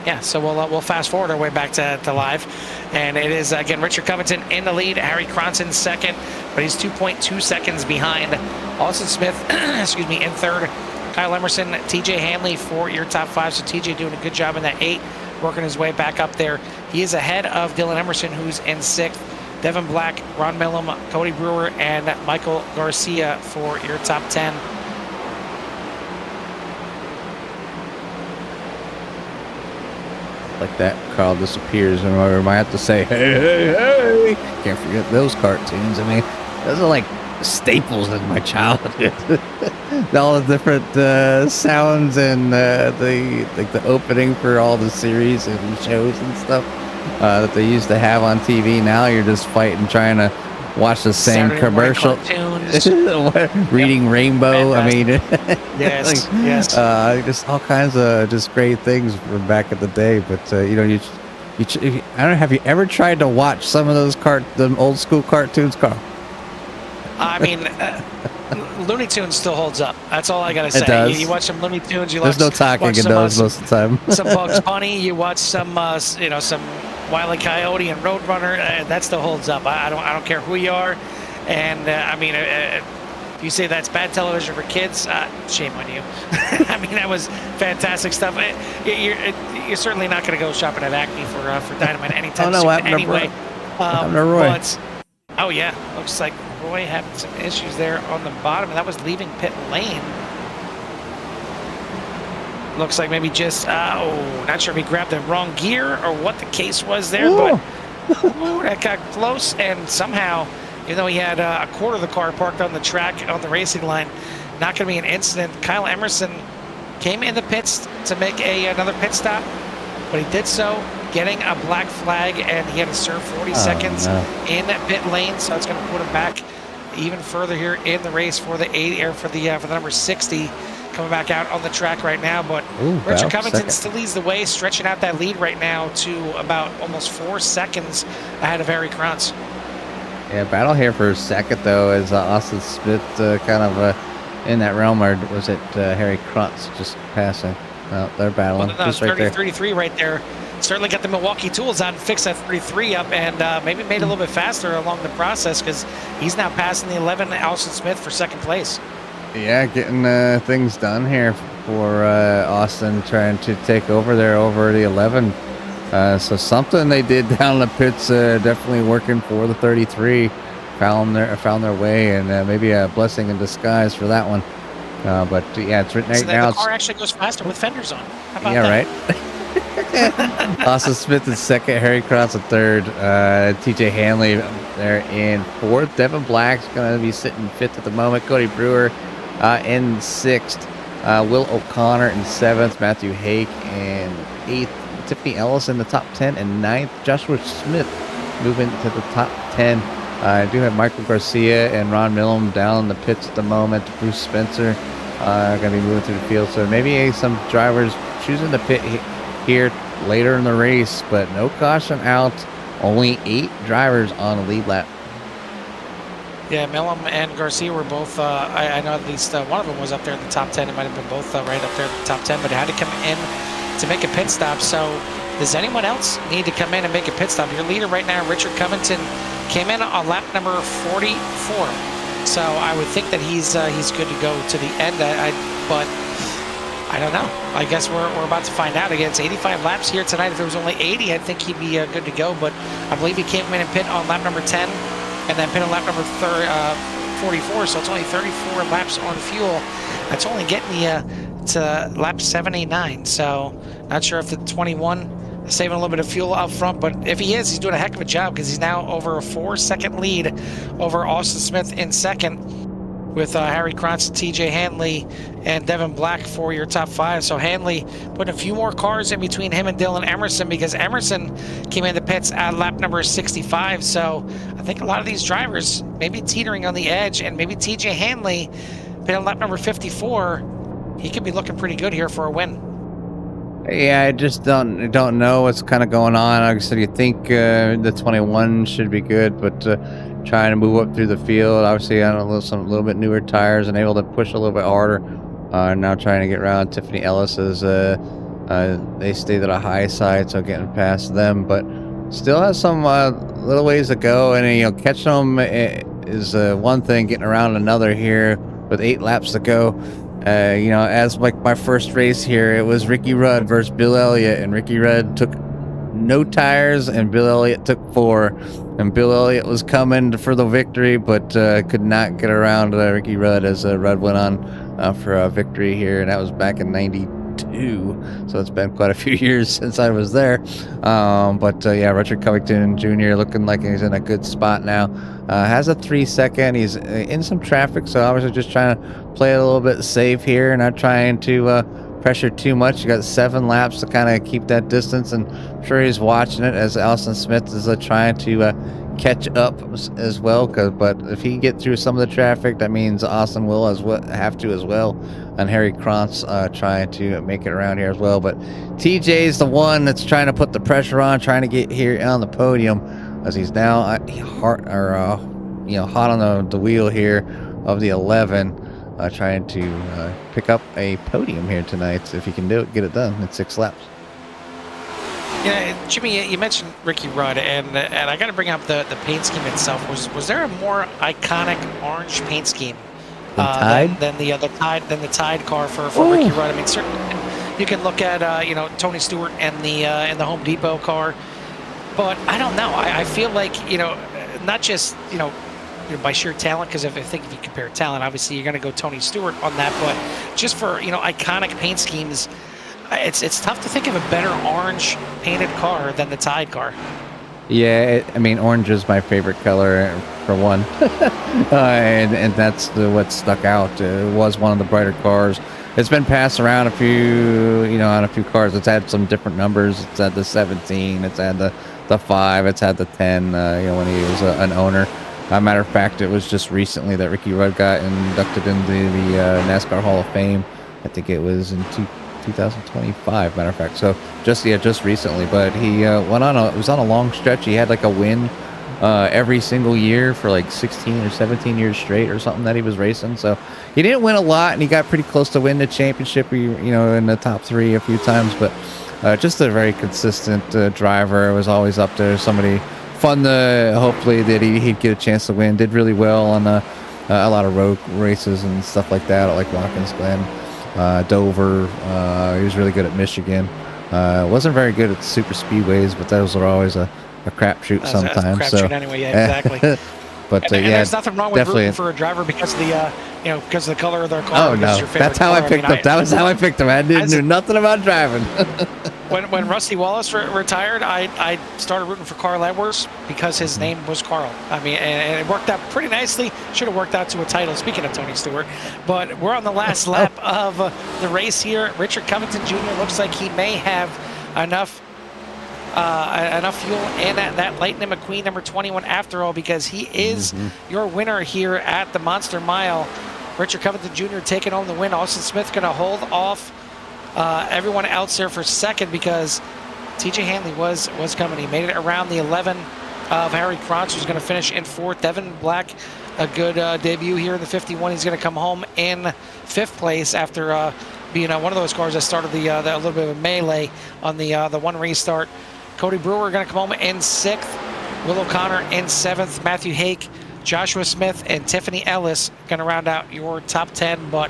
Yeah, so we'll fast forward our way back to live, and it is again Richard Covington in the lead, Harry Krantz in second, but he's 2.2 seconds behind Austin Smith, excuse me, in third. Kyle Emerson, TJ Hanley for your top 5. So TJ doing a good job in that 8, working his way back up there. He is ahead of Dylan Emerson, who's in 6th. Devin Black, Ron Millum, Cody Brewer, and Michael Garcia for your top 10. Like that, Carl disappears, and I might have to say, hey, hey, hey. Can't forget those cartoons. I mean, those are like staples in my childhood. All the different sounds and the opening for all the series and shows and stuff that they used to have on TV. Now you're just fighting, trying to watch the same Saturday commercial. Reading Rainbow. Fantastic. I mean, Yes, like, yes. just all kinds of just great things from back in the day. But I don't know. Have you ever tried to watch some of those the old school cartoons, Carl? I mean, Looney Tunes still holds up. That's all I gotta say. It does. You watch some Looney Tunes. There's no talking in those most of the time. Some Bugs Bunny. You watch some, some Wile E. Coyote and Roadrunner. That still holds up. I don't care who you are. And if you say that's bad television for kids, shame on you. I mean, that was fantastic stuff. You're certainly not going to go shopping at Acme for Dynamite anytime soon. Anyway, Roy. Oh yeah, looks like Roy having some issues there on the bottom, and that was leaving pit lane. Looks like maybe just not sure if he grabbed the wrong gear or what the case was there, but that got close, and somehow, even though he had a quarter of the car parked on the track on the racing line, not going to be an incident. Kyle Emerson came in the pits to make another pit stop, but he did so getting a black flag, and he had to serve 40 seconds in pit lane, so it's going to put him back even further here in the race for the number 60 coming back out on the track right now. But Richard Covington still leads the way, stretching out that lead right now to about almost 4 seconds ahead of Harry Krantz. Yeah, battle here for a second, though, as Austin Smith kind of in that realm, or was it Harry Krantz just passing? Well, they're battling. Well, just right there. 33 right there. Certainly got the Milwaukee tools out and fixed that 33 up, and maybe made it a little bit faster along the process, because he's now passing the 11, Austin Smith, for second place. Yeah, getting things done here for Austin, trying to take over there over the 11. So something they did down the pits, definitely working for the 33. Found their way, and maybe a blessing in disguise for that one. But yeah, it's right now. The car actually goes faster with fenders on. How about that? Right. Austin Smith in second, Harry Krantz in third, TJ Hanley there in fourth. Devin Black's going to be sitting fifth at the moment. Cody Brewer in sixth. Will O'Connor in seventh. Matthew Hake in eighth. Tiffany Ellis in the top 10 and ninth. Joshua Smith moving to the top 10. I do have Michael Garcia and Ron Millum down in the pits at the moment. Bruce Spencer going to be moving through the field. So maybe some drivers choosing to pit here later in the race, but no caution out. Only 8 drivers on the lead lap. Yeah, Millum and Garcia were both, I know at least one of them was up there in the top 10. It might have been both right up there in the top 10, but it had to come in to make a pit stop. So does anyone else need to come in and make a pit stop? Your leader right now, Richard Covington, came in on lap number 44. So I would think that he's good to go to the end. But I don't know. I guess we're about to find out. Again, it's 85 laps here tonight. If there was only 80, I think he'd be good to go. But I believe he came in and pit on lap number 10, and then pit on lap number 44. So it's only 34 laps on fuel. That's only getting you to lap 79. So not sure if the 21 is saving a little bit of fuel up front, but if he is, he's doing a heck of a job, because he's now over a 4-second lead over Austin Smith in second, with Harry Krantz, TJ Hanley, and Devin Black for your top 5. So Hanley putting a few more cars in between him and Dylan Emerson, because Emerson came into pits at lap number 65. So I think a lot of these drivers maybe teetering on the edge, and maybe TJ Hanley pit on lap number 54. He could be looking pretty good here for a win. Yeah, I just don't know what's kind of going on. Like I said, you think the 21 should be good, but trying to move up through the field, obviously on a little bit newer tires and able to push a little bit harder. Now trying to get around Tiffany Ellis's. They stayed at a high side, so getting past them, but still has some little ways to go. And catching them is one thing, getting around another here with 8 laps to go. As like my first race here, it was Ricky Rudd versus Bill Elliott, and Ricky Rudd took no tires, and Bill Elliott took 4. And Bill Elliott was coming for the victory, but could not get around Ricky Rudd as Rudd went on for a victory here, and that was back in '92. So it's been quite a few years since I was there. But yeah, Richard Covington Jr. looking like he's in a good spot now. Has a 3-second. He's in some traffic, so obviously just trying to play it a little bit safe here, not trying to pressure too much. You got 7 laps to kind of keep that distance, and I'm sure he's watching it as Allison Smith is trying to catch up as well. But if he can get through some of the traffic, that means Austin will have to as well, and Harry Krantz trying to make it around here as well. But TJ's the one that's trying to put the pressure on, trying to get here on the podium, as he's now hot on the wheel here of the 11. Trying to pick up a podium here tonight. If he can do it, get it done in 6 laps. Yeah, Jimmy, you mentioned Ricky Rudd, and I got to bring up the paint scheme itself. Was there a more iconic orange paint scheme than the Tide car for Ricky Rudd? I mean, certainly you can look at Tony Stewart and the Home Depot car, but I don't know. I feel like not just by sheer talent, because if you compare talent, obviously you're going to go Tony Stewart on that, but just for iconic paint schemes, it's tough to think of a better orange painted car than the Tide car. Yeah, I mean, orange is my favorite color for one, and that's what stuck out. It was one of the brighter cars. It's been passed around a few, on a few cars. It's had some different numbers. It's had the 17. It's had the 5. It's had the 10. When he was an owner. Matter of fact, it was just recently that Ricky Rudd got inducted into the NASCAR Hall of Fame. I think it was in 2025, matter of fact. So just recently. But he was on a long stretch. He had like a win every single year for like 16 or 17 years straight or something that he was racing. So he didn't win a lot, and he got pretty close to win the championship, in the top 3 a few times. But just a very consistent driver. Was always up there. Somebody fun to hopefully that he'd get a chance to win. Did really well on a lot of road races and stuff like that, like Watkins Glen, Dover. He was really good at Michigan. Wasn't very good at super speedways, but those are always a crapshoot sometimes. Anyway, yeah, exactly. But and there's nothing wrong with rooting for a driver because of the because of the color of their car. Oh no, that's how I picked him. That was how I picked him. I didn't know nothing about driving. When Rusty Wallace retired, I started rooting for Carl Edwards because his name was Carl. I mean, and it worked out pretty nicely. Should have worked out to a title. Speaking of Tony Stewart, but we're on the last lap of the race here. Richard Covington Jr. looks like he may have enough fuel in that Lightning McQueen number 21 after all, because he is your winner here at the Monster Mile. Richard Covington Jr. taking home the win. Austin Smith going to hold off everyone else there for second because TJ Hanley was coming. He made it around the 11 of Harry Krantz, who's going to finish in 4th. Devin Black, a good debut here in the 51. He's going to come home in 5th place after being one of those cars that started the a little bit of a melee on the one restart. Cody Brewer going to come home in 6th. Will O'Connor in 7th. Matthew Hake, Joshua Smith, and Tiffany Ellis going to round out your top 10. But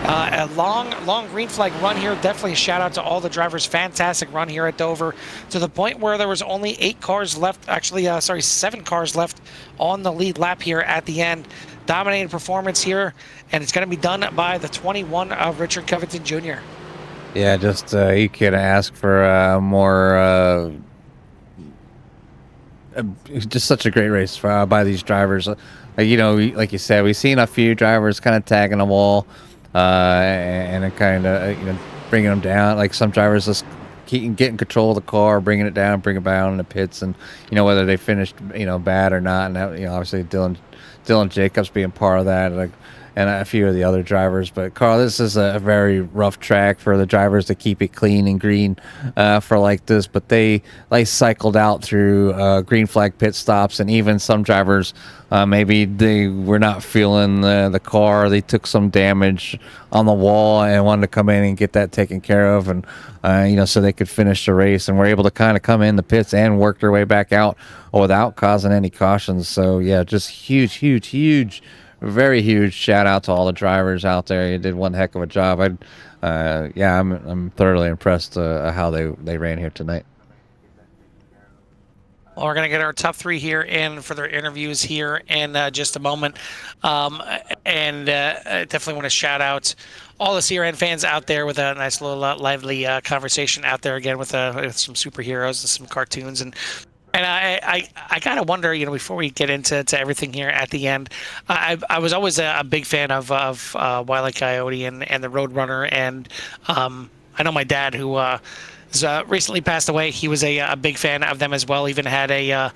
a long green flag run here. Definitely a shout out to all the drivers. Fantastic run here at Dover, to the point where there was only 8 cars left. Actually, 7 cars left on the lead lap here at the end. Dominated performance here, and it's going to be done by the 21 of Richard Covington Jr. Yeah, just you could ask for more. Just such a great race by these drivers. Like you said, we've seen a few drivers kind of tagging the wall and kind of bringing them down. Like some drivers just getting control of the car, bringing it down, bring it down in the pits, and whether they finished bad or not. And obviously Dylan Jacobs being part of that. And a few of the other drivers. But Carl, this is a very rough track for the drivers to keep it clean and green for like this. But they cycled out through green flag pit stops, and even some drivers maybe they were not feeling the car. They took some damage on the wall and wanted to come in and get that taken care of, and so they could finish the race, and were able to kind of come in the pits and work their way back out without causing any cautions. So yeah, just huge. Very huge shout out to all the drivers out there. You did one heck of a job. I'm thoroughly impressed how they ran here tonight. Well, we're going to get our top three here in for their interviews here in just a moment. And I definitely want to shout out all the CRN fans out there with a nice little lively conversation out there again with some superheroes and some cartoons. And I kind of wonder, before we get into everything here at the end, I was always a big fan of Wile E. Coyote and the Roadrunner. And I know my dad, who recently passed away, he was a big fan of them as well. Even had I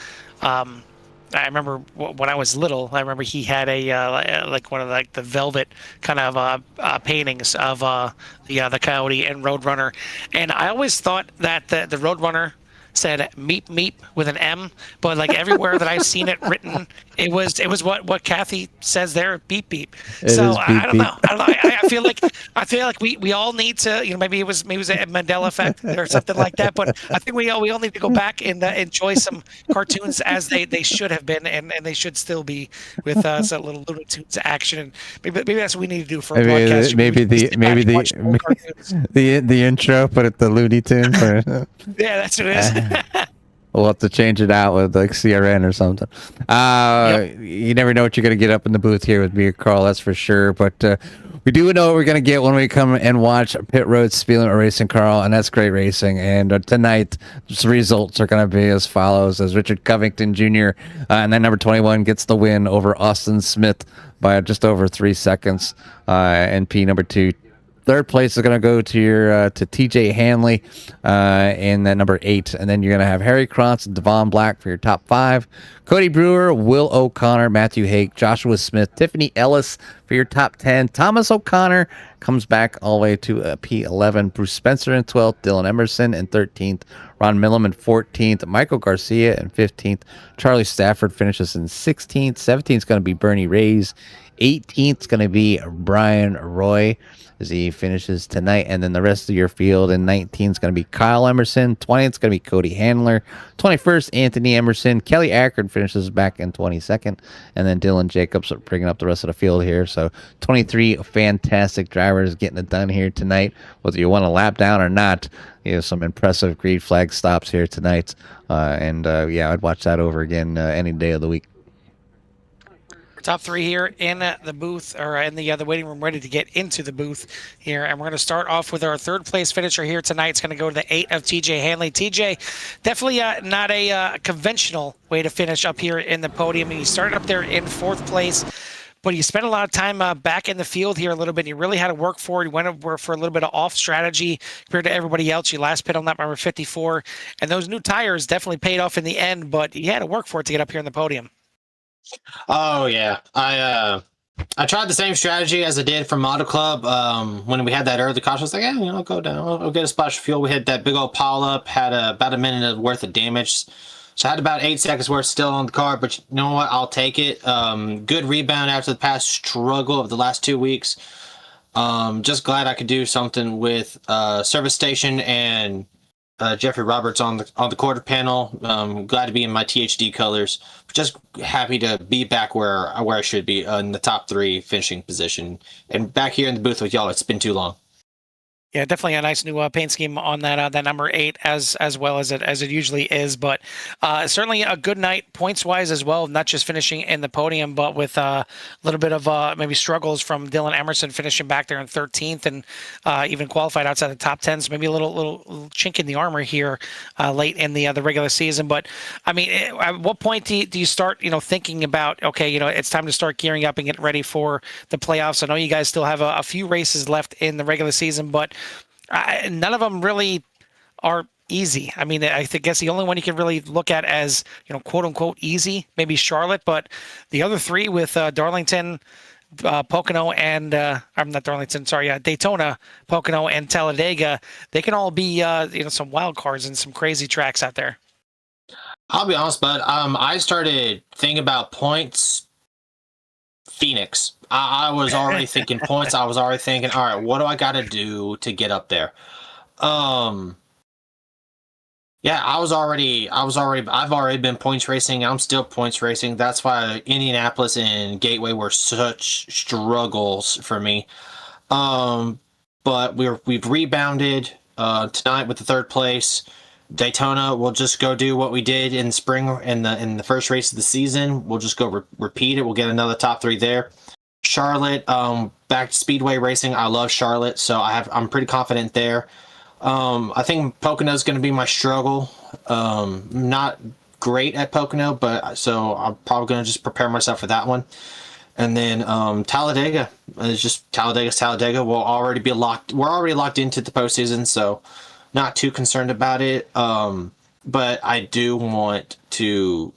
remember when I was little, I remember he had like one of the velvet kind of paintings of the Coyote and Roadrunner. And I always thought that the Roadrunner said meep meep with an M, but like everywhere that I've seen it written, it was what Kathy says there, beep beep. I don't know. I feel like we all need to, maybe it was a Mandela effect or something like that. But I think we all need to go back and enjoy some cartoons as they should have been, and they should still be, with some little Looney Tunes action. And maybe that's what we need to do for a broadcast. Maybe the intro, put it the Looney Tunes. Yeah, that's what it is. We'll have to change it out with like CRN or something. You never know what you're going to get up in the booth here with me or Carl, that's for sure. But we do know what we're going to get when we come and watch Pit Road Speedway Racing, Carl, and that's great racing. And tonight, the results are going to be as follows: as Richard Covington Jr. And then number 21 gets the win over Austin Smith by just over 3 seconds. And P number 2. Third place is going to go to your to TJ Hanley in that number 8. And then you're going to have Harry Krantz and Devon Black for your top 5. Cody Brewer, Will O'Connor, Matthew Hake, Joshua Smith, Tiffany Ellis for your top 10. Thomas O'Connor comes back all the way to P11. Bruce Spencer in 12th. Dylan Emerson in 13th. Ron Millam in 14th. Michael Garcia in 15th. Charlie Stafford finishes in 16th. 17th is going to be Bernie Reyes. 18th is going to be Brian Roy as he finishes tonight. And then the rest of your field in 19th is going to be Kyle Emerson. 20th is going to be Cody Handler. 21st, Anthony Emerson. Kelly Ackard finishes back in 22nd. And then Dylan Jacobs are bringing up the rest of the field here. So 23 fantastic drivers getting it done here tonight. Whether you want to lap down or not, some impressive green flag stops here tonight. I'd watch that over again any day of the week. Top 3 here in the booth, or in the waiting room, ready to get into the booth here. And we're going to start off with our third place finisher here tonight. It's going to go to the 8 of TJ Hanley. TJ, definitely not a conventional way to finish up here in the podium. And you started up there in 4th place, but you spent a lot of time back in the field here a little bit. You really had to work for it. You went over for a little bit of off strategy compared to everybody else. You last pit on lap number 54, and those new tires definitely paid off in the end, but you had to work for it to get up here in the podium. Oh yeah, I tried the same strategy as I did from Model Club when we had that early caution. I was like, I'll go down, I'll get a splash of fuel. We had that big old pile up, had about a minute worth of damage, so I had about 8 seconds worth still on the car. But you know what? I'll take it. Good rebound after the past struggle of the last 2 weeks. Just glad I could do something with Service Station and Jeffrey Roberts on the quarter panel. Glad to be in my THD colors. Just happy to be back where I should be in the top 3 finishing position, and back here in the booth with y'all. It's been too long. Yeah, definitely a nice new paint scheme on that number 8 as well as it usually is. But certainly a good night points wise as well. Not just finishing in the podium, but with a little bit of maybe struggles from Dylan Emerson finishing back there in 13th and even qualified outside the top 10. So maybe a little chink in the armor here late in the regular season. But I mean, at what point do you start thinking about, okay, it's time to start gearing up and get ready for the playoffs? I know you guys still have a few races left in the regular season, but none of them really are easy. I mean, I guess the only one you can really look at as, quote unquote easy, maybe Charlotte, but the other 3 with Darlington, Pocono, and I'm not Darlington, sorry, Daytona, Pocono, and Talladega, they can all be, some wild cards and some crazy tracks out there. I'll be honest, bud. I started thinking about points. Phoenix. I was already thinking points. I was already thinking, all right, what do I got to do to get up there? I've already been points racing. I'm still points racing. That's why Indianapolis and Gateway were such struggles for me. But we've rebounded tonight with the 3rd place. Daytona, we'll just go do what we did in spring in the first race of the season. We'll just go repeat it. We'll get another top 3 there. Charlotte, back to Speedway racing. I love Charlotte, so I'm pretty confident there. I think Pocono is going to be my struggle. Not great at Pocono, but so I'm probably going to just prepare myself for that one. And then Talladega is just Talladega. We're already locked into the postseason, so not too concerned about it. But I do want to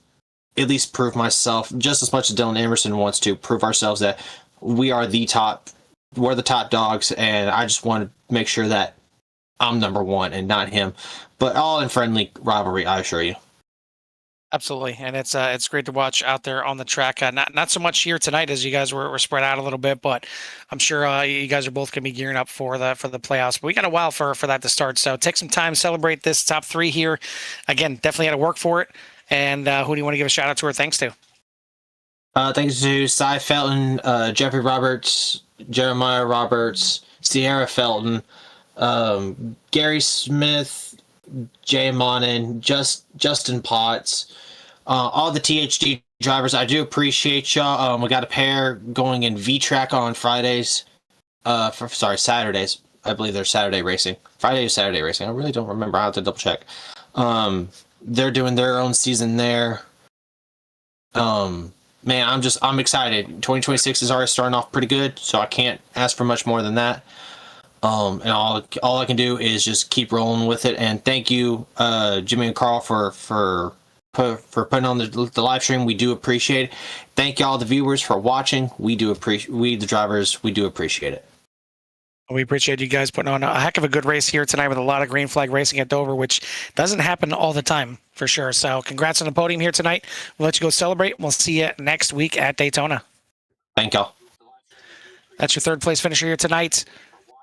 at least prove myself just as much as Dylan Emerson wants to prove ourselves that we're the top dogs, and I just want to make sure that I'm number one and not him. But all in friendly rivalry, I assure you. Absolutely, and it's great to watch out there on the track. Not so much here tonight as you guys were spread out a little bit, but I'm sure you guys are both going to be gearing up for the playoffs. But we got a while for that to start, so take some time, celebrate this top 3 here. Again, definitely had to work for it. And who do you want to give a shout out to or thanks to? Thanks to Cy Felton, Jeffrey Roberts, Jeremiah Roberts, Sierra Felton, Gary Smith, Jay Monin, Justin Potts, all the THD drivers. I do appreciate y'all. We got a pair going in V-Track on Fridays. Saturdays. I believe they're Saturday racing. Friday is Saturday racing. I really don't remember. I'll have to double check. They're doing their own season there. Man, I'm excited. 2026 is already starting off pretty good, so I can't ask for much more than that. And all I can do is just keep rolling with it. And thank you, Jimmy and Carl, for putting on the live stream. We do appreciate it. Thank y'all, the viewers, for watching. We the drivers, we do appreciate it. We appreciate you guys putting on a heck of a good race here tonight with a lot of green flag racing at Dover, which doesn't happen all the time for sure. So congrats on the podium here tonight. We'll let you go celebrate. We'll see you next week at Daytona. Thank y'all. That's your 3rd place finisher here tonight.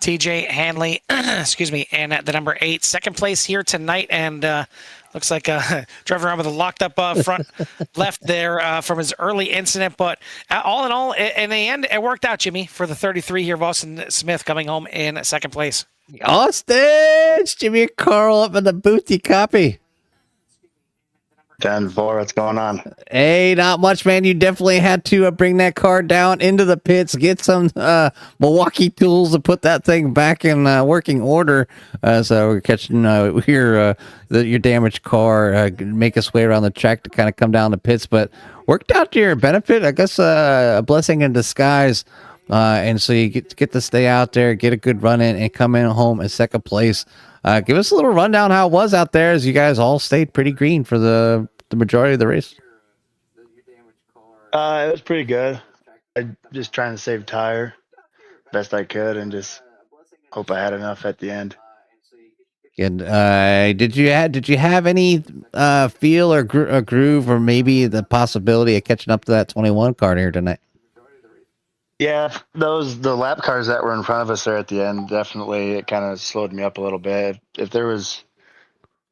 TJ Hanley, excuse me, and at the number 8, 2nd place here tonight, and looks like driving around with a locked up front left there from his early incident. But all in all, in the end, it worked out, Jimmy, for the 33 here of Austin Smith coming home in 2nd place. Austin, it's Jimmy and Carl up in the booty copy. 10-4, what's going on? Hey, not much, man. You definitely had to bring that car down into the pits, get some Milwaukee tools to put that thing back in working order. So we're catching your damaged car, make its way around the track to kind of come down the pits, but worked out to your benefit. I guess a blessing in disguise. And so you get to stay out there, get a good run in, and come in home in 2nd place. Give us a little rundown how it was out there, as you guys all stayed pretty green for the majority of the race. It was pretty good. I just trying to save tire best I could, and just hope I had enough at the end. And did you have any feel or groove, or maybe the possibility of catching up to that 21 car here tonight? Yeah, the lap cars that were in front of us there at the end, definitely it kind of slowed me up a little bit. If there was,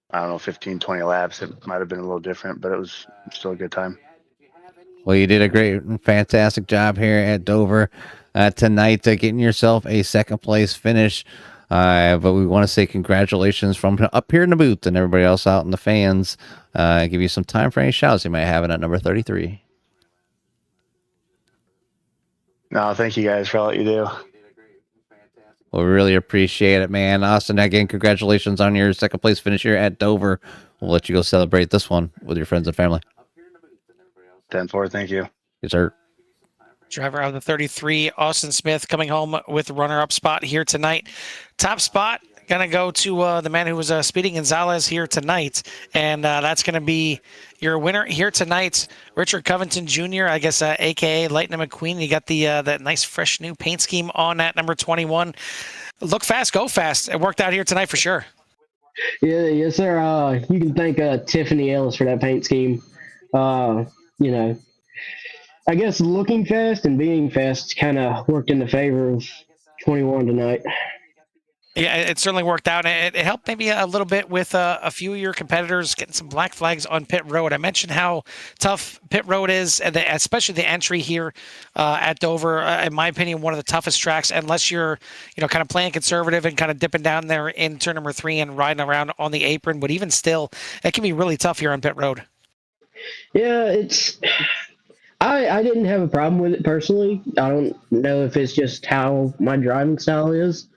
I don't know, 15, 20 laps, it might have been a little different, but it was still a good time. Well, you did a fantastic job here at Dover tonight, getting yourself a 2nd place finish. But we want to say congratulations from up here in the booth and everybody else out in the fans. Give you some time for any shouts you might have in at number 33. No, thank you guys for all that you do. Well, we really appreciate it, man. Austin, again, congratulations on your 2nd place finish here at Dover. We'll let you go celebrate this one with your friends and family. 10-4, thank you. Yes, sir. Driver out of the 33, Austin Smith, coming home with runner-up spot here tonight. Top spot going to go to the man who was Speedy Gonzalez here tonight, and that's going to be your winner here tonight, Richard Covington Jr., I guess, a.k.a. Lightning McQueen. You got that nice, fresh new paint scheme on that number 21. Look fast, go fast. It worked out here tonight for sure. Yeah, yes, sir. You can thank Tiffany Ellis for that paint scheme. I guess looking fast and being fast kind of worked in the favor of 21 tonight. Yeah, it certainly worked out. It helped maybe a little bit with a few of your competitors getting some black flags on pit road. I mentioned how tough pit road is, and especially the entry here at Dover. In my opinion, one of the toughest tracks, unless you're, kind of playing conservative and kind of dipping down there in turn number 3 and riding around on the apron. But even still, it can be really tough here on pit road. Yeah, I didn't have a problem with it personally. I don't know if it's just how my driving style is.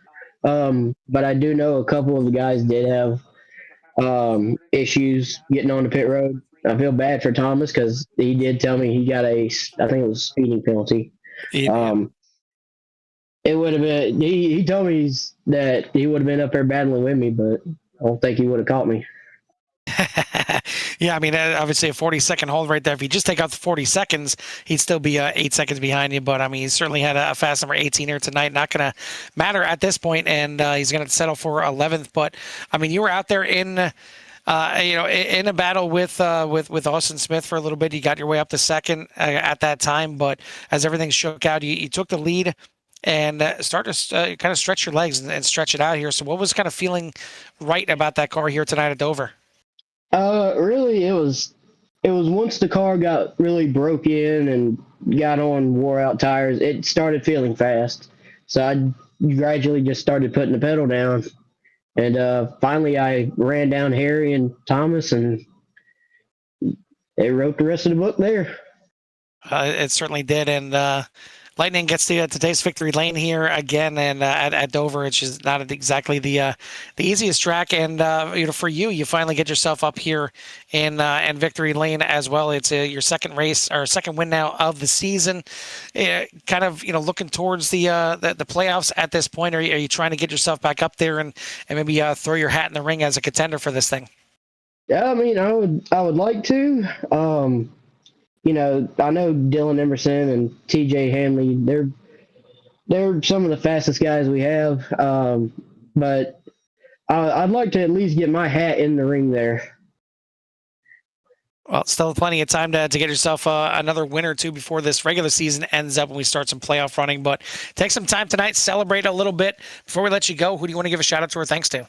But I do know a couple of the guys did have issues getting on the pit road. I feel bad for Thomas because he did tell me he got I think it was a speeding penalty. Um, it would have been, he told me that he would have been up there battling with me, but I don't think he would have caught me. Yeah, I mean, obviously a 40-second hold right there. If you just take out the 40 seconds, he'd still be 8 seconds behind you. But, I mean, he certainly had a fast number 18 here tonight. Not going to matter at this point, and he's going to settle for 11th. But, I mean, you were out there in a battle with Austin Smith for a little bit. You got your way up to second at that time. But as everything shook out, you took the lead and start to kind of stretch your legs and stretch it out here. So what was kind of feeling right about that car here tonight at Dover? Really, it was once the car got really broke in and got on wore out tires, it started feeling fast. So I gradually just started putting the pedal down, and finally I ran down Harry and Thomas, and they wrote the rest of the book there. It certainly did, and Lightning gets to taste victory lane here again, and at Dover, which is not exactly the easiest track. And for you finally get yourself up here in victory lane as well. It's your second race or second win now of the season. Kind of looking towards the playoffs at this point. Are you trying to get yourself back up there and maybe throw your hat in the ring as a contender for this thing? Yeah, I mean, I would like to. I know Dylan Emerson and TJ Hanley, they're some of the fastest guys we have. But I'd like to at least get my hat in the ring there. Well, still plenty of time to get yourself another win or two before this regular season ends up and we start some playoff running. But take some time tonight, celebrate a little bit. Before we let you go, who do you want to give a shout out to or thanks to?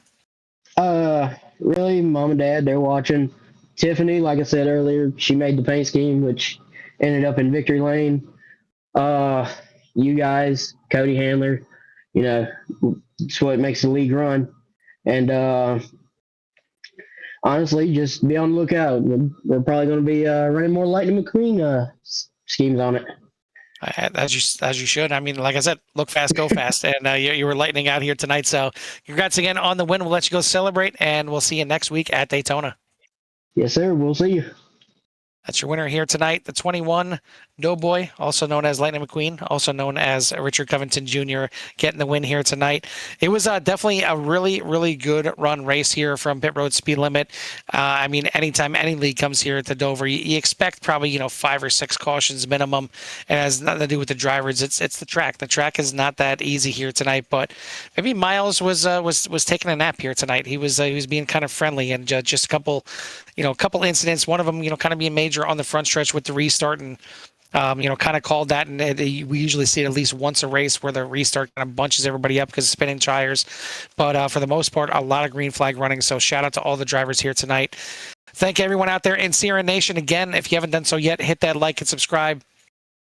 Really, mom and dad, they're watching. Tiffany, like I said earlier, she made the paint scheme, which ended up in victory lane. You guys, Cody Handler, it's what makes the league run. And honestly, just be on the lookout. We're probably going to be running more Lightning McQueen schemes on it. As you should. I mean, like I said, look fast, go fast, and you were lightning out here tonight. So congrats again on the win. We'll let you go celebrate, and we'll see you next week at Daytona. Yes, sir. We'll see you. That's your winner here tonight, the 21 Doughboy, also known as Lightning McQueen, also known as Richard Covington Jr., getting the win here tonight. It was definitely a really, really good run race here from Pit Road Speed Limit. I mean, anytime any league comes here to Dover, you expect probably 5 or 6 cautions minimum. It has nothing to do with the drivers. It's the track. The track is not that easy here tonight, but maybe Miles was taking a nap here tonight. He was being kind of friendly, and just a couple incidents. One of them, kind of being major on the front stretch with the restart, and kind of called that, and we usually see it at least once a race where the restart kind of bunches everybody up because of spinning tires. But for the most part, a lot of green flag running. So shout out to all the drivers here tonight. Thank everyone out there in Sierra Nation. Again, if you haven't done so yet, hit that like and subscribe.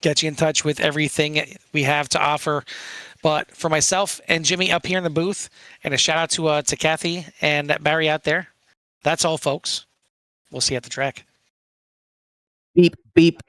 Get you in touch with everything we have to offer. But for myself and Jimmy up here in the booth, and a shout out to Kathy and Barry out there. That's all, folks. We'll see you at the track. Beep, beep.